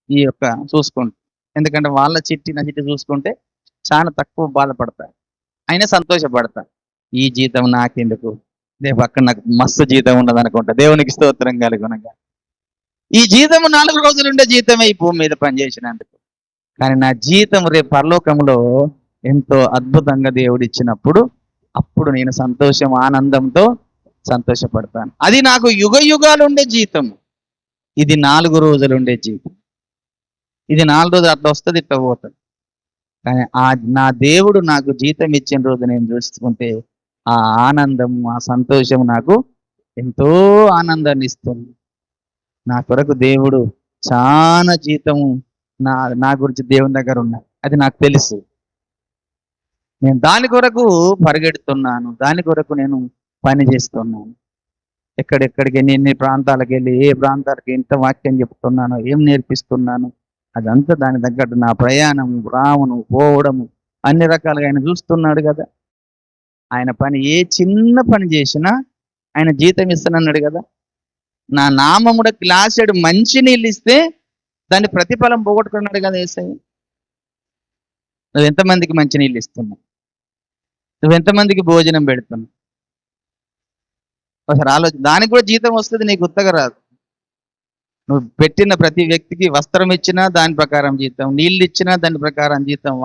ఈ యొక్క చూసుకుంటే. ఎందుకంటే వాళ్ళ చిట్టి నా చిట్టి చూసుకుంటే చాలా తక్కువ బాధపడతారు, అయినా సంతోషపడతా. ఈ జీతం నాకెందుకు, రేపు అక్కడ నాకు మస్తు జీతం ఉన్నది అనుకుంటా. దేవునికి స్తోత్రం కలుగునగా. ఈ జీతం 4 రోజులు ఉండే జీతమే ఈ భూమి మీద పనిచేసినందుకు. కానీ నా జీతం రేపు పరలోకంలో ఎంతో అద్భుతంగా దేవుడు ఇచ్చినప్పుడు అప్పుడు నేను సంతోషం ఆనందంతో సంతోషపడతాను. అది నాకు యుగ యుగాలు ఉండే జీతం. ఇది 4 రోజులు ఉండే జీతం. ఇది 4 రోజులు అట్లా వస్తుంది, ఇట్లా పోతుంది. కానీ నా దేవుడు నాకు జీతం ఇచ్చిన రోజు నేను చూసుకుంటే ఆ ఆనందం, ఆ సంతోషం నాకు ఎంతో ఆనందాన్ని ఇస్తుంది. నా కొరకు దేవుడు చాలా జీతము నా నా గురించి దేవుని దగ్గర ఉన్నాయి. అది నాకు తెలుసు. నేను దాని కొరకు పరిగెడుతున్నాను, దాని కొరకు నేను పని చేస్తున్నాను. ఎక్కడెక్కడికి ఎన్ని ప్రాంతాలకు వెళ్ళి ఏ ప్రాంతాలకు ఎంత వాక్యం చెప్తున్నానో, ఏం నేర్పిస్తున్నాను, అదంతా దాని తగ్గట్టు నా ప్రయాణం, రావడం, పోవడము అన్ని రకాలుగా ఆయన చూస్తున్నాడు కదా. ఆయన పని ఏ చిన్న పని చేసినా ఆయన జీతం ఇస్తానన్నాడు కదా. నా నామముడ గ్లాసెడు మంచి నీళ్ళు ఇస్తే దాని ప్రతిఫలం పోగొట్టుకున్నాడు కదా యేసయ్య. నువ్వు ఎంతమందికి మంచి నీళ్ళు ఇస్తున్నావు? నువ్వు ఎంతమందికి భోజనం పెడుతున్నావు? ఒకసారి ఆలోచన. దానికి కూడా జీతం వస్తుంది, నీకు ఉత్తగా రాదు. నువ్వు పెట్టిన ప్రతి వ్యక్తికి వస్త్రం ఇచ్చినా దాని ప్రకారం జీతం, నీళ్ళు ఇచ్చినా దాని ప్రకారం జీతం,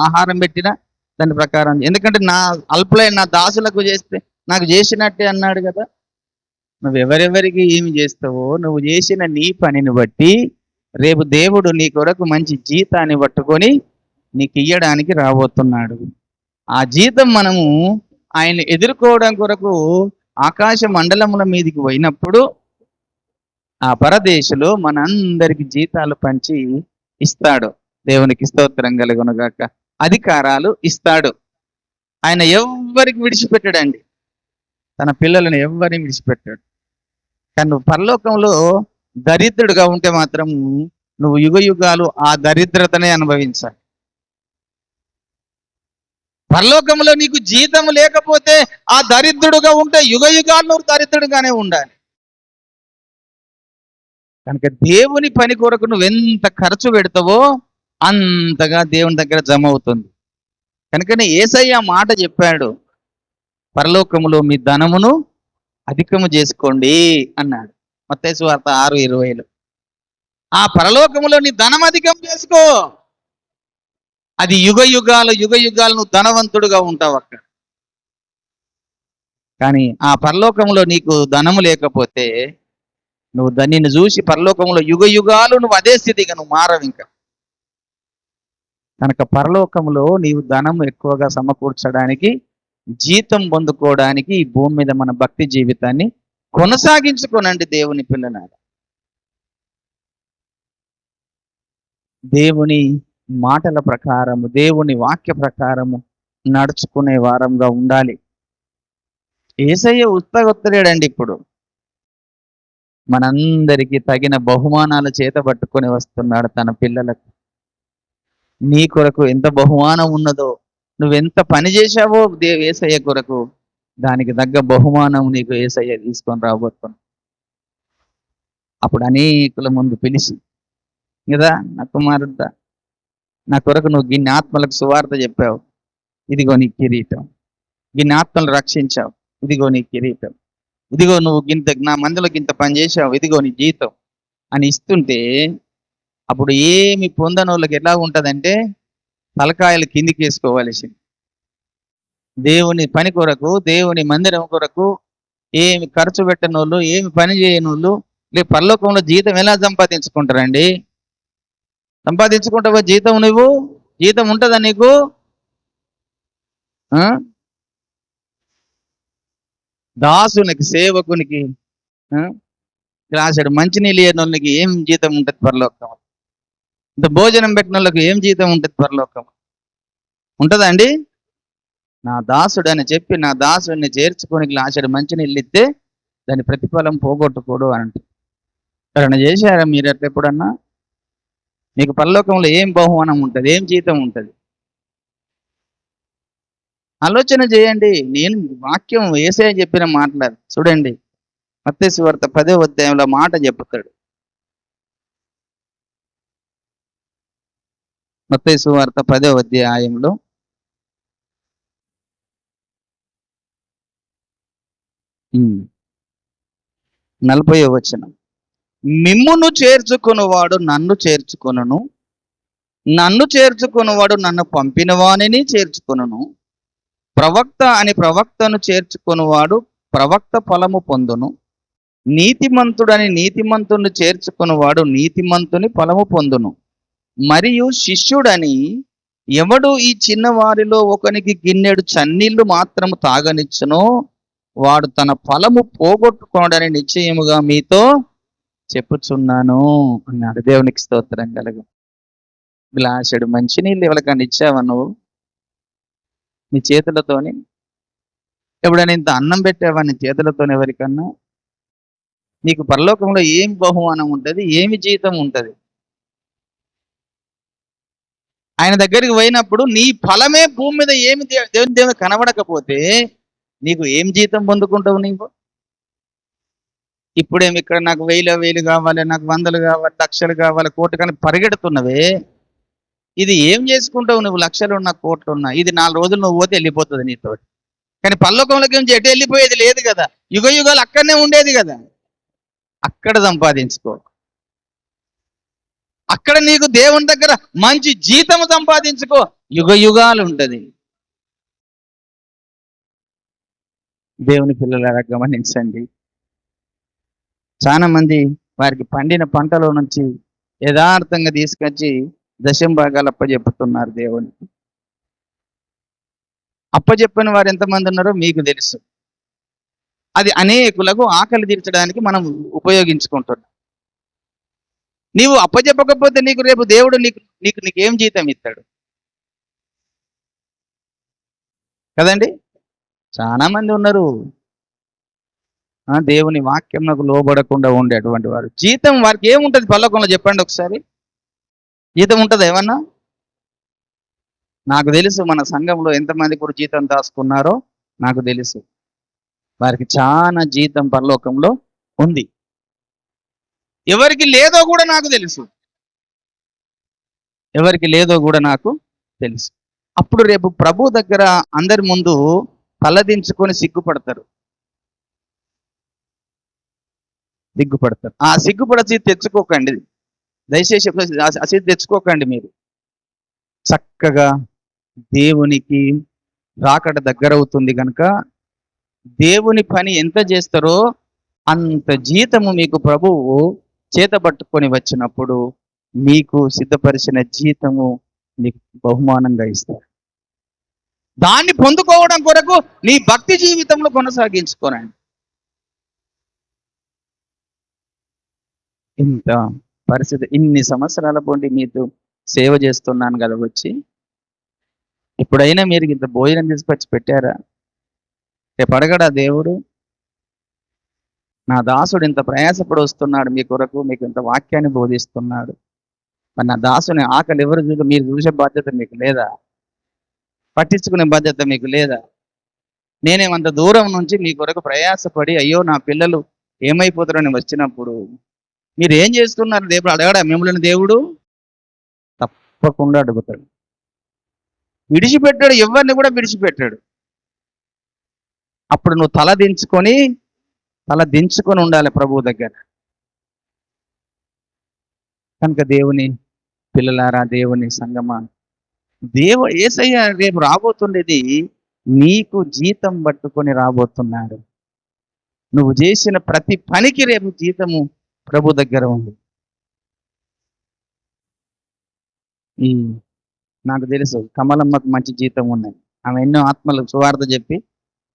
ఆహారం పెట్టినా దాని ప్రకారం. ఎందుకంటే నా అల్పులైన నా దాసులకు చేస్తే నాకు చేసినట్టే అన్నాడు కదా. నువ్వు ఎవరెవరికి ఏమి చేస్తావో నువ్వు చేసిన నీ పనిని బట్టి రేపు దేవుడు నీ కొరకు మంచి జీతాన్ని పట్టుకొని నీకు ఇయ్యడానికి రాబోతున్నాడు. ఆ జీతం మనము ఆయన ఎదుర్కోవడం కొరకు ఆకాశ మండలముల మీదకి పోయినప్పుడు ఆ పరదేశులో మనందరికి జీతాలు పంచి ఇస్తాడు. దేవునికి స్తోత్రం కలుగునుగాక. అధికారాలు ఇస్తాడు. ఆయన ఎవ్వరికి విడిచిపెట్టాడండి, తన పిల్లలను ఎవ్వరిని విడిచిపెట్టాడు. కానీ నువ్వు పరలోకంలో దరిద్రుడుగా ఉంటే మాత్రం నువ్వు యుగ యుగాలు ఆ దరిద్రతనే అనుభవించాలి. పరలోకంలో నీకు జీతం లేకపోతే ఆ దరిద్రుడుగా ఉంటే యుగ యుగాలు నువ్వు దరిద్రుడుగానే ఉండాలి. కనుక దేవుని పని కొరకు నువ్వు ఎంత ఖర్చు పెడతావో అంతగా దేవుని దగ్గర జమ అవుతుంది. కనుకనే యేసయ్య మాట చెప్పాడు, పరలోకములో మీ ధనమును అధికము చేసుకోండి అన్నాడు. మత్తయి సువార్త 6:20. ఆ పరలోకములో నీ ధనం అధికం చేసుకో. అది యుగ యుగాలు నువ్వు ధనవంతుడుగా ఉంటావు అక్కడ. కానీ ఆ పరలోకంలో నీకు ధనము లేకపోతే నువ్వు నిన్ను చూసి పరలోకంలో యుగ యుగాలు నువ్వు అదే స్థితిగా నువ్వు మారవు ఇంకా. కనుక పరలోకంలో నీవు ధనం ఎక్కువగా సమకూర్చడానికి, జీతం పొందుకోవడానికి ఈ భూమి మీద మన భక్తి జీవితాన్ని కొనసాగించుకోనండి దేవుని పిల్లలారా. దేవుని మాటల ప్రకారము, దేవుని వాక్య ప్రకారము నడుచుకునే వారంగా ఉండాలి. యేసయ్య ఉత్తగొత్తలేడండి. ఇప్పుడు మనందరికీ తగిన బహుమానాలు చేతబట్టుకొని వస్తున్నాడు తన పిల్లలకు. నీ కొరకు ఎంత బహుమానం ఉన్నదో, నువ్వెంత పని చేశావో యేసయ్య కొరకు, దానికి తగ్గ బహుమానం నీకు యేసయ్య తీసుకొని రాబోతున్నాడు. అప్పుడు అనేకుల ముందు పిలిచి, కదా నా కుమారుడా, నా కొరకు నువ్వు గిన్ని ఆత్మలకు సువార్త చెప్పావు, ఇదిగో నీ కిరీటం. గిన్ని ఆత్మలు రక్షించావు, ఇదిగో నీ కిరీటం. ఇదిగో నువ్వు నా మందిలో గింత పని చేసావు, ఇదిగో నీ జీతం అని ఇస్తుంటే, అప్పుడు ఏమి పొందని వాళ్ళకి ఎలా ఉంటుందంటే తలకాయలు కిందికి వేసుకోవాల్సింది. దేవుని పని కొరకు, దేవుని మందిరం కొరకు ఏమి ఖర్చు పెట్టని వాళ్ళు, ఏమి పని చేయని వాళ్ళు పరలోకంలో జీతం ఎలా సంపాదించుకుంటారండి? సంపాదించుకుంటావా జీతం? నువ్వు జీతం ఉంటుందా నీకు? దాసునికి, సేవకునికి, గ్లాసుడు మంచినీళ్ళు ఇయ్యని వాళ్ళకి ఏం జీతం ఉంటుంది పరలోకం? ఇంత భోజనం పెట్టిన వాళ్ళకి ఏం జీతం ఉంటుంది పరలోకం? ఉంటుందా అండి? నా దాసుడు అని చెప్పి నా దాసుడిని చేర్చుకొని గ్లాసుడు మంచినీళ్ళు ఇస్తే దాని ప్రతిఫలం పోగొట్టుకోడు అని అంటే ఎవరైనా చేశారా మీరు అట్లా ఎప్పుడన్నా? మీకు పరలోకంలో ఏం బహుమానం ఉంటుంది, ఏం జీతం ఉంటుంది? ఆలోచన చేయండి. నేను వాక్యం యేసయ్య చెప్పిన మాట్లాడు చూడండి. మత్తయి సువార్త 10వ అధ్యాయంలో మాట చెప్తాడు. మత్తయి సువార్త 10వ అధ్యాయంలో 40వ వచనం, మిమ్మును చేర్చుకున్నవాడు నన్ను చేర్చుకొనును, నన్ను చేర్చుకున్నవాడు నన్ను పంపిన వానిని చేర్చుకొనును, ప్రవక్త అని ప్రవక్తను చేర్చుకున్నవాడు ప్రవక్త ఫలము పొందును, నీతిమంతుడని నీతిమంతుని చేర్చుకున్నవాడు నీతిమంతుని ఫలము పొందును. మరియు శిష్యుడని ఎవడు ఈ చిన్నవారిలో ఒకనికి గిన్నెడు చన్నీళ్లు మాత్రము తాగనిచ్చునో వాడు తన ఫలము పోగొట్టుకోడని నిశ్చయముగా మీతో చెప్పుచున్నాను అన్నాడు. దేవునికి స్తోత్రం కలుగు. గ్లాసుడు మంచినీళ్ళు ఎవరికన్నా ఇచ్చావా నువ్వు నీ చేతులతోని? ఎప్పుడైనా ఇంత అన్నం పెట్టావా నీ చేతులతోని ఎవరికన్నా? నీకు పరలోకంలో ఏం బహుమానం ఉంటుంది, ఏమి జీతం ఉంటుంది? ఆయన దగ్గరికి పోయినప్పుడు నీ ఫలమే భూమి మీద ఏమి దేవుని కనబడకపోతే నీకు ఏం జీతం పొందుకుంటావు నీవు? ఇప్పుడేమి ఇక్కడ నాకు వేలు కావాలి, నాకు వందలు కావాలి, లక్షలు కావాలి, కోటి కానీ పరిగెడుతున్నవే. ఇది ఏం చేసుకుంటావు నువ్వు? లక్షలు ఉన్నా కోట్లు ఉన్నా ఇది 4 రోజులు నువ్వు పోతే వెళ్ళిపోతుంది నీతో. కానీ పరలోకంలోకి ఏం ఎటు వెళ్ళిపోయేది లేదు కదా. యుగ యుగాలు అక్కడనే ఉండేది కదా. అక్కడ సంపాదించుకో. అక్కడ నీకు దేవుని దగ్గర మంచి జీతము సంపాదించుకో. యుగ యుగాలు ఉంటది. దేవుని పిల్లలారా గమనించండి. చాలా మంది వారికి పండిన పంటలో నుంచి యథార్థంగా తీసుకొచ్చి దశంభాగాలు అప్పచెప్పుతున్నారు దేవునికి. అప్పచెప్పని వారు ఎంతమంది ఉన్నారో మీకు తెలుసు. అది అనేకులకు ఆకలి తీర్చడానికి మనం ఉపయోగించుకుంటున్నాం. నీవు అప్పచెప్పకపోతే నీకు రేపు దేవుడు నీకేం జీతం ఇస్తాడు కదండి? చాలా మంది ఉన్నారు దేవుని వాక్యంకు లోబడకుండా ఉండేటువంటి వారు. జీతం వారికి ఏముంటుంది పరలోకంలో చెప్పండి ఒకసారి? జీతం ఉంటుందా ఏమన్నా? నాకు తెలుసు మన సంఘంలో ఎంతమంది కూడా జీతం దాచుకున్నారో నాకు తెలుసు. వారికి చాలా జీతం పరలోకంలో ఉంది. ఎవరికి లేదో కూడా నాకు తెలుసు. ఎవరికి లేదో కూడా నాకు తెలుసు. అప్పుడు రేపు ప్రభు దగ్గర అందరి ముందు తలదించుకొని సిగ్గుపడతారు. ఆ సిగ్గుపడచి తెచ్చుకోకండి దయచేసి. అసలు తెచ్చుకోకండి. మీరు చక్కగా దేవునికి రాకడ దగ్గర అవుతుంది కనుక దేవుని పని ఎంత చేస్తారో అంత జీతము మీకు ప్రభువు చేతబట్టుకొని వచ్చినప్పుడు మీకు సిద్ధపరిచిన జీతము మీకు బహుమానంగా ఇస్తారు. దాన్ని పొందుకోవడం కొరకు నీ భక్తి జీవితంలో కొనసాగించుకోనండి. ఇంత పరిస్థితి ఇన్ని సంవత్సరాల పొండి మీతో సేవ చేస్తున్నాను కదా, వచ్చి ఎప్పుడైనా మీరు ఇంత భోజనం తీసుకొచ్చి పెట్టారా? రేపు అడగడా దేవుడు? నా దాసుడు ఇంత ప్రయాసపడి వస్తున్నాడు మీ కొరకు, మీకు ఇంత వాక్యాన్ని బోధిస్తున్నాడు, మరి నా దాసుని ఆకలి ఎవరు మీరు చూసే బాధ్యత మీకు లేదా? పట్టించుకునే బాధ్యత మీకు లేదా? నేనేమంత దూరం నుంచి మీ కొరకు ప్రయాసపడి అయ్యో నా పిల్లలు ఏమైపోతారని వచ్చినప్పుడు మీరు ఏం చేస్తున్నారు? దేవుడు అడగడా మిమ్మల్ని? దేవుడు తప్పకుండా అడుగుతాడు. విడిచిపెట్టాడు, ఎవరిని కూడా విడిచిపెట్టాడు. అప్పుడు నువ్వు తల దించుకొని ఉండాలి ప్రభువు దగ్గర. కనుక దేవుని పిల్లలారా, దేవుని సంగమా, యేసయ్య రేపు రాబోతుండేది నీకు జీతం పట్టుకొని రాబోతున్నాడు. నువ్వు చేసిన ప్రతి పనికి రేపు జీతము ప్రభు దగ్గర ఉంది. నాకు తెలుసు కమలమ్మకు మంచి జీతం ఉన్నది. ఆమె ఎన్నో ఆత్మలకు సువార్త చెప్పి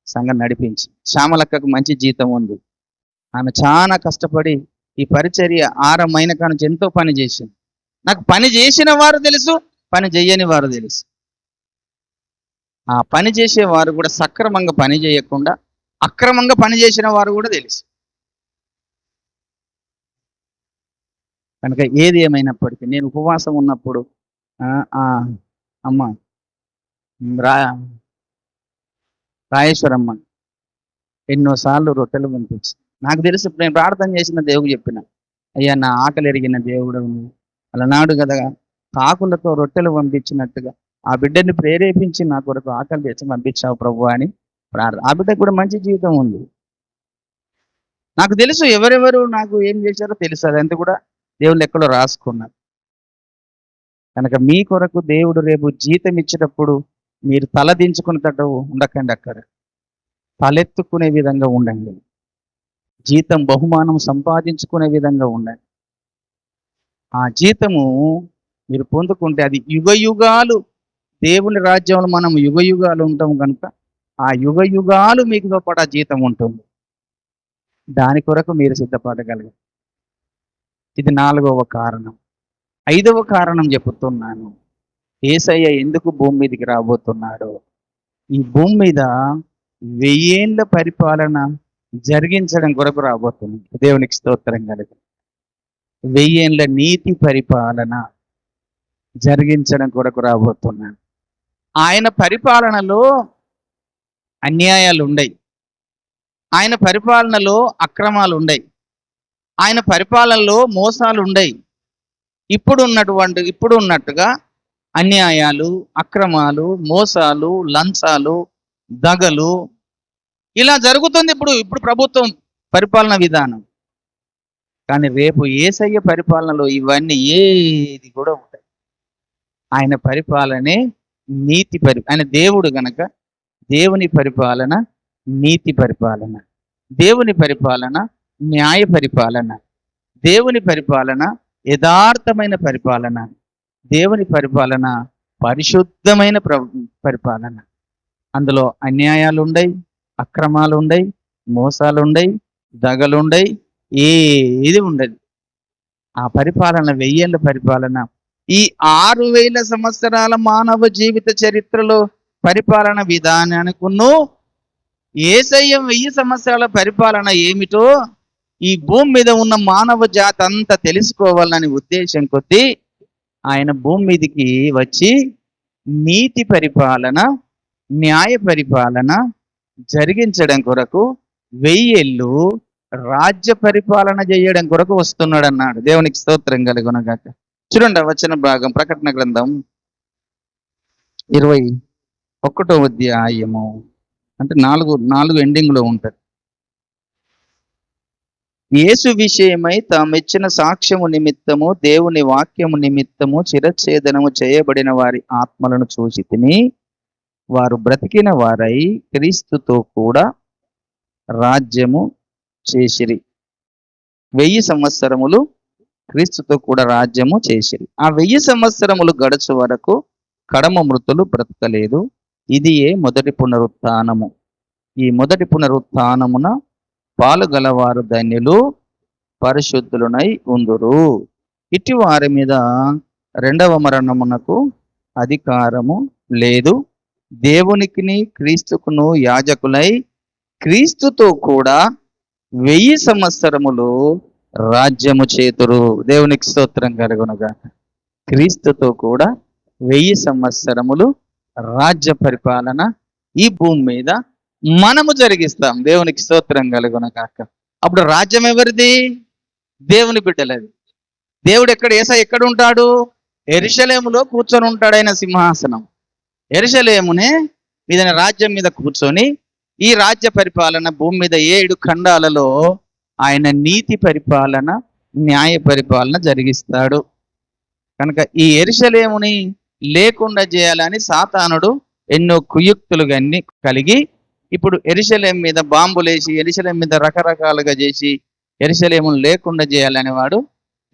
సంఘం నడిపించి. శ్యామలక్కకు మంచి జీతం ఉంది. ఆమె చాలా కష్టపడి ఈ పరిచర్య ఆరంభమైన కానుంచి ఎంతో పని చేసింది. నాకు పని చేసిన వారు తెలుసు, పని చేయని వారు తెలుసు. ఆ పని చేసేవారు కూడా సక్రమంగా పని చేయకుండా అక్రమంగా పని చేసిన వారు కూడా తెలుసు. కనుక ఏది ఏమైనప్పటికీ నేను ఉపవాసం ఉన్నప్పుడు అమ్మ రాయేశ్వరమ్మ ఎన్నోసార్లు రొట్టెలు పంపించి నాకు తెలుసు. నేను ప్రార్థన చేసిన దేవుడు చెప్పిన, అయ్యా నా ఆకలి ఎరిగిన దేవుడు అలనాడు కదా కాకులతో రొట్టెలు పంపించినట్టుగా ఆ బిడ్డని ప్రేరేపించి నా కొరకు ఆకలి తెచ్చి పంపించావు ప్రభు అని ప్రార్థన. ఆ బిడ్డకు కూడా మంచి జీవితం ఉంది. నాకు తెలుసు ఎవరెవరు నాకు ఏం చేశారో తెలుసు. అదంతా కూడా దేవుడు ఎక్కడో రాసుకున్నారు. కనుక మీ కొరకు దేవుడు రేపు జీతం ఇచ్చేటప్పుడు మీరు తల దించుకునేటట్టు ఉండకండి. అక్కడ తలెత్తుకునే విధంగా ఉండండి. జీతం బహుమానం సంపాదించుకునే విధంగా ఉండండి. ఆ జీతము మీరు పొందుకుంటే అది యుగయుగాలు, దేవుని రాజ్యంలో మనం యుగయుగాలు ఉంటాం కనుక ఆ యుగయుగాలు మీకుతో పాటు ఆ జీతం ఉంటుంది. దాని కొరకు మీరు సిద్ధపడగలగాలి. ఇది 4వ కారణం. 5వ కారణం చెబుతున్నాను. యేసయ్య ఎందుకు భూమి మీదకి రాబోతున్నాడో. ఈ భూమి మీద 1000 ఏళ్ల పరిపాలన జరిగించడం కొరకు రాబోతున్నాడు. దేవునికి స్తోత్రం కలుగు. 1000 ఏళ్ల నీతి పరిపాలన జరిగించడం కొరకు రాబోతున్నాడు. ఆయన పరిపాలనలో అన్యాయాలు ఉండయి. ఆయన పరిపాలనలో అక్రమాలు ఉండయి. ఆయన పరిపాలనలో మోసాలు ఉండయి. ఇప్పుడు ఉన్నట్టుగా అన్యాయాలు, అక్రమాలు, మోసాలు, లంచాలు, దగలు ఇలా జరుగుతుంది ఇప్పుడు ప్రభుత్వం పరిపాలన విధానం. కానీ రేపు యేసయ్య పరిపాలనలో ఇవన్నీ ఏది కూడా ఉంటాయి. ఆయన పరిపాలనే నీతి ఆయన దేవుడు గనక దేవుని పరిపాలన నీతి పరిపాలన, దేవుని పరిపాలన న్యాయ పరిపాలన, దేవుని పరిపాలన యథార్థమైన పరిపాలన, దేవుని పరిపాలన పరిశుద్ధమైన పరిపాలన. అందులో అన్యాయాలు ఉండయి, అక్రమాలు ఉండయి, మోసాలు ఉండయి, దగలు ఉండయి, ఏది ఉండదు. ఆ పరిపాలన 1000 ఏళ్ల పరిపాలన. ఈ 6000 సంవత్సరాల మానవ జీవిత చరిత్రలో పరిపాలన విధానానికును యేసయ్య 1000 సంవత్సరాల పరిపాలన ఏమిటో ఈ భూమి మీద ఉన్న మానవ జాతి అంతా తెలుసుకోవాలని ఉద్దేశం కొద్దీ ఆయన భూమి మీదకి వచ్చి నీతి పరిపాలన, న్యాయ పరిపాలన జరిగించడం కొరకు 1000 ఏళ్ళు రాజ్య పరిపాలన చేయడం కొరకు వస్తున్నాడు అన్నాడు. దేవునికి స్తోత్రం కలుగునగాక. చూడండి వచన భాగం, ప్రకటన గ్రంథం 21వ అధ్యాయము, అంటే 4 ఎండింగ్ లో ఉంటది. యేసు విషయమై తామిచ్చిన సాక్ష్యము నిమిత్తము దేవుని వాక్యము నిమిత్తము చిరఛేదనము చేయబడిన వారి ఆత్మలను చూసి తిని వారు బ్రతికిన వారై క్రీస్తుతో కూడా రాజ్యము చేసిరి. 1000 సంవత్సరములు క్రీస్తుతో కూడా రాజ్యము చేసిరి. ఆ 1000 సంవత్సరములు గడుచు వరకు కడమ మృతులు బ్రతకలేదు. ఇదియే మొదటి పునరుత్థానము. ఈ మొదటి పునరుత్థానమున పాలుగలవారు ధన్యులు, పరిశుద్ధులనై ఉందురు. ఇట్టి వారి మీద రెండవ మరణమునకు అధికారము లేదు. దేవునికిని క్రీస్తుకును యాజకులై క్రీస్తుతో కూడా 1000 సంవత్సరములు రాజ్యము చేతురు. దేవునికి స్తోత్రం కలుగునుగా. క్రీస్తుతో కూడా 1000 సంవత్సరములు రాజ్య పరిపాలన ఈ భూమి మీద మనము జరిగిస్తాం. దేవునికి స్తోత్రం కలుగునుగాక. అప్పుడు రాజ్యం ఎవరిది? దేవుని బిడ్డలది. దేవుడు యేసయ్య ఎక్కడ ఉంటాడు? యెరూషలేములో కూర్చొని ఉంటాడు. ఆయన సింహాసనం యెరూషలేమునే మీద రాజ్యం మీద కూర్చొని ఈ రాజ్య పరిపాలన భూమి మీద 7 ఖండాలలో ఆయన నీతి పరిపాలన, న్యాయ పరిపాలన జరిగిస్తాడు. కనుక ఈ యెరూషలేముని లేకుండా చేయాలని సాతానుడు ఎన్నో కుయుక్తులు కలిగి ఇప్పుడు యెరూషలేము మీద బాంబులేసి, యెరూషలేము మీద రకరకాలుగా చేసి యెరూషలేమును లేకుండా చేయాలని వాడు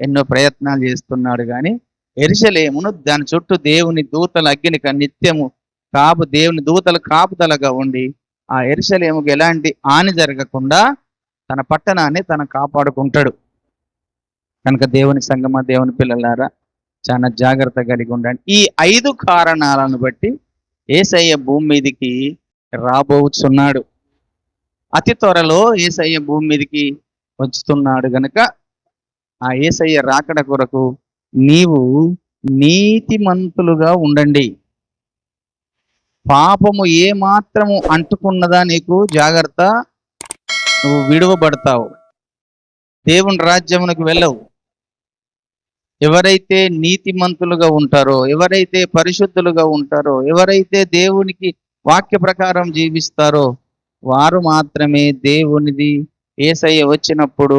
ఎన్నో ప్రయత్నాలు చేస్తున్నాడు. కానీ యెరూషలేమును దాని చుట్టూ దేవుని దూతల అగ్నికి నిత్యము దేవుని దూతల కాపుదలగా ఉండి ఆ యెరూషలేముకు ఎలాంటి హాని జరగకుండా తన పట్టణాన్ని తను కాపాడుకుంటాడు. కనుక దేవుని సంగమా, దేవుని పిల్లలారా, చాలా జాగ్రత్త కలిగి ఉండండి. ఈ 5 కారణాలను బట్టి యేసయ్య భూమి మీదికి రాబోతున్నాడు. అతి త్వరలో యేసయ్య భూమి మీదికి వస్తున్నాడు. గనుక ఆ యేసయ్య రాకడ కొరకు నీవు నీతిమంతులుగా ఉండండి. పాపము ఏ మాత్రము అంటుకున్నదా నీకు జాగ్రత్త, నువ్వు విడువబడతావు, దేవుని రాజ్యమునకు వెళ్ళవు. ఎవరైతే నీతిమంతులుగా ఉంటారో, ఎవరైతే పరిశుద్ధులుగా ఉంటారో, ఎవరైతే దేవునికి వాక్య ప్రకారం జీవిస్తారో వారు మాత్రమే దేవునిది యేసయ్య వచ్చినప్పుడు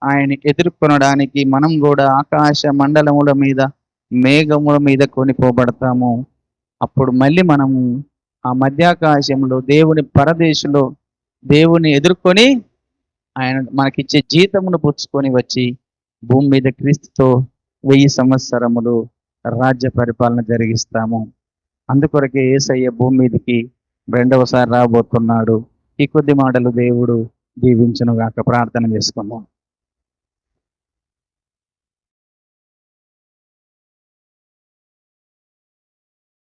ఆయన ఎదుర్కొనడానికి మనం కూడా ఆకాశ మండలముల మీద, మేఘముల మీద కొనిపోబడతాము. అప్పుడు మళ్ళీ మనము ఆ మధ్యాకాశంలో దేవుని పరదేశంలో దేవుని ఎదుర్కొని ఆయన మనకిచ్చే జీతమును పుచ్చుకొని వచ్చి భూమి మీద క్రీస్తుతో 1000 సంవత్సరములు రాజ్య పరిపాలన జరిగిస్తాము. అందుకొరకే యేసయ్య భూమి మీదకి రెండవసారి రాబోతున్నాడు. ఈ కొద్ది మాటలు దేవుడు దీవించును గాక. ప్రార్థన చేసుకుందాం.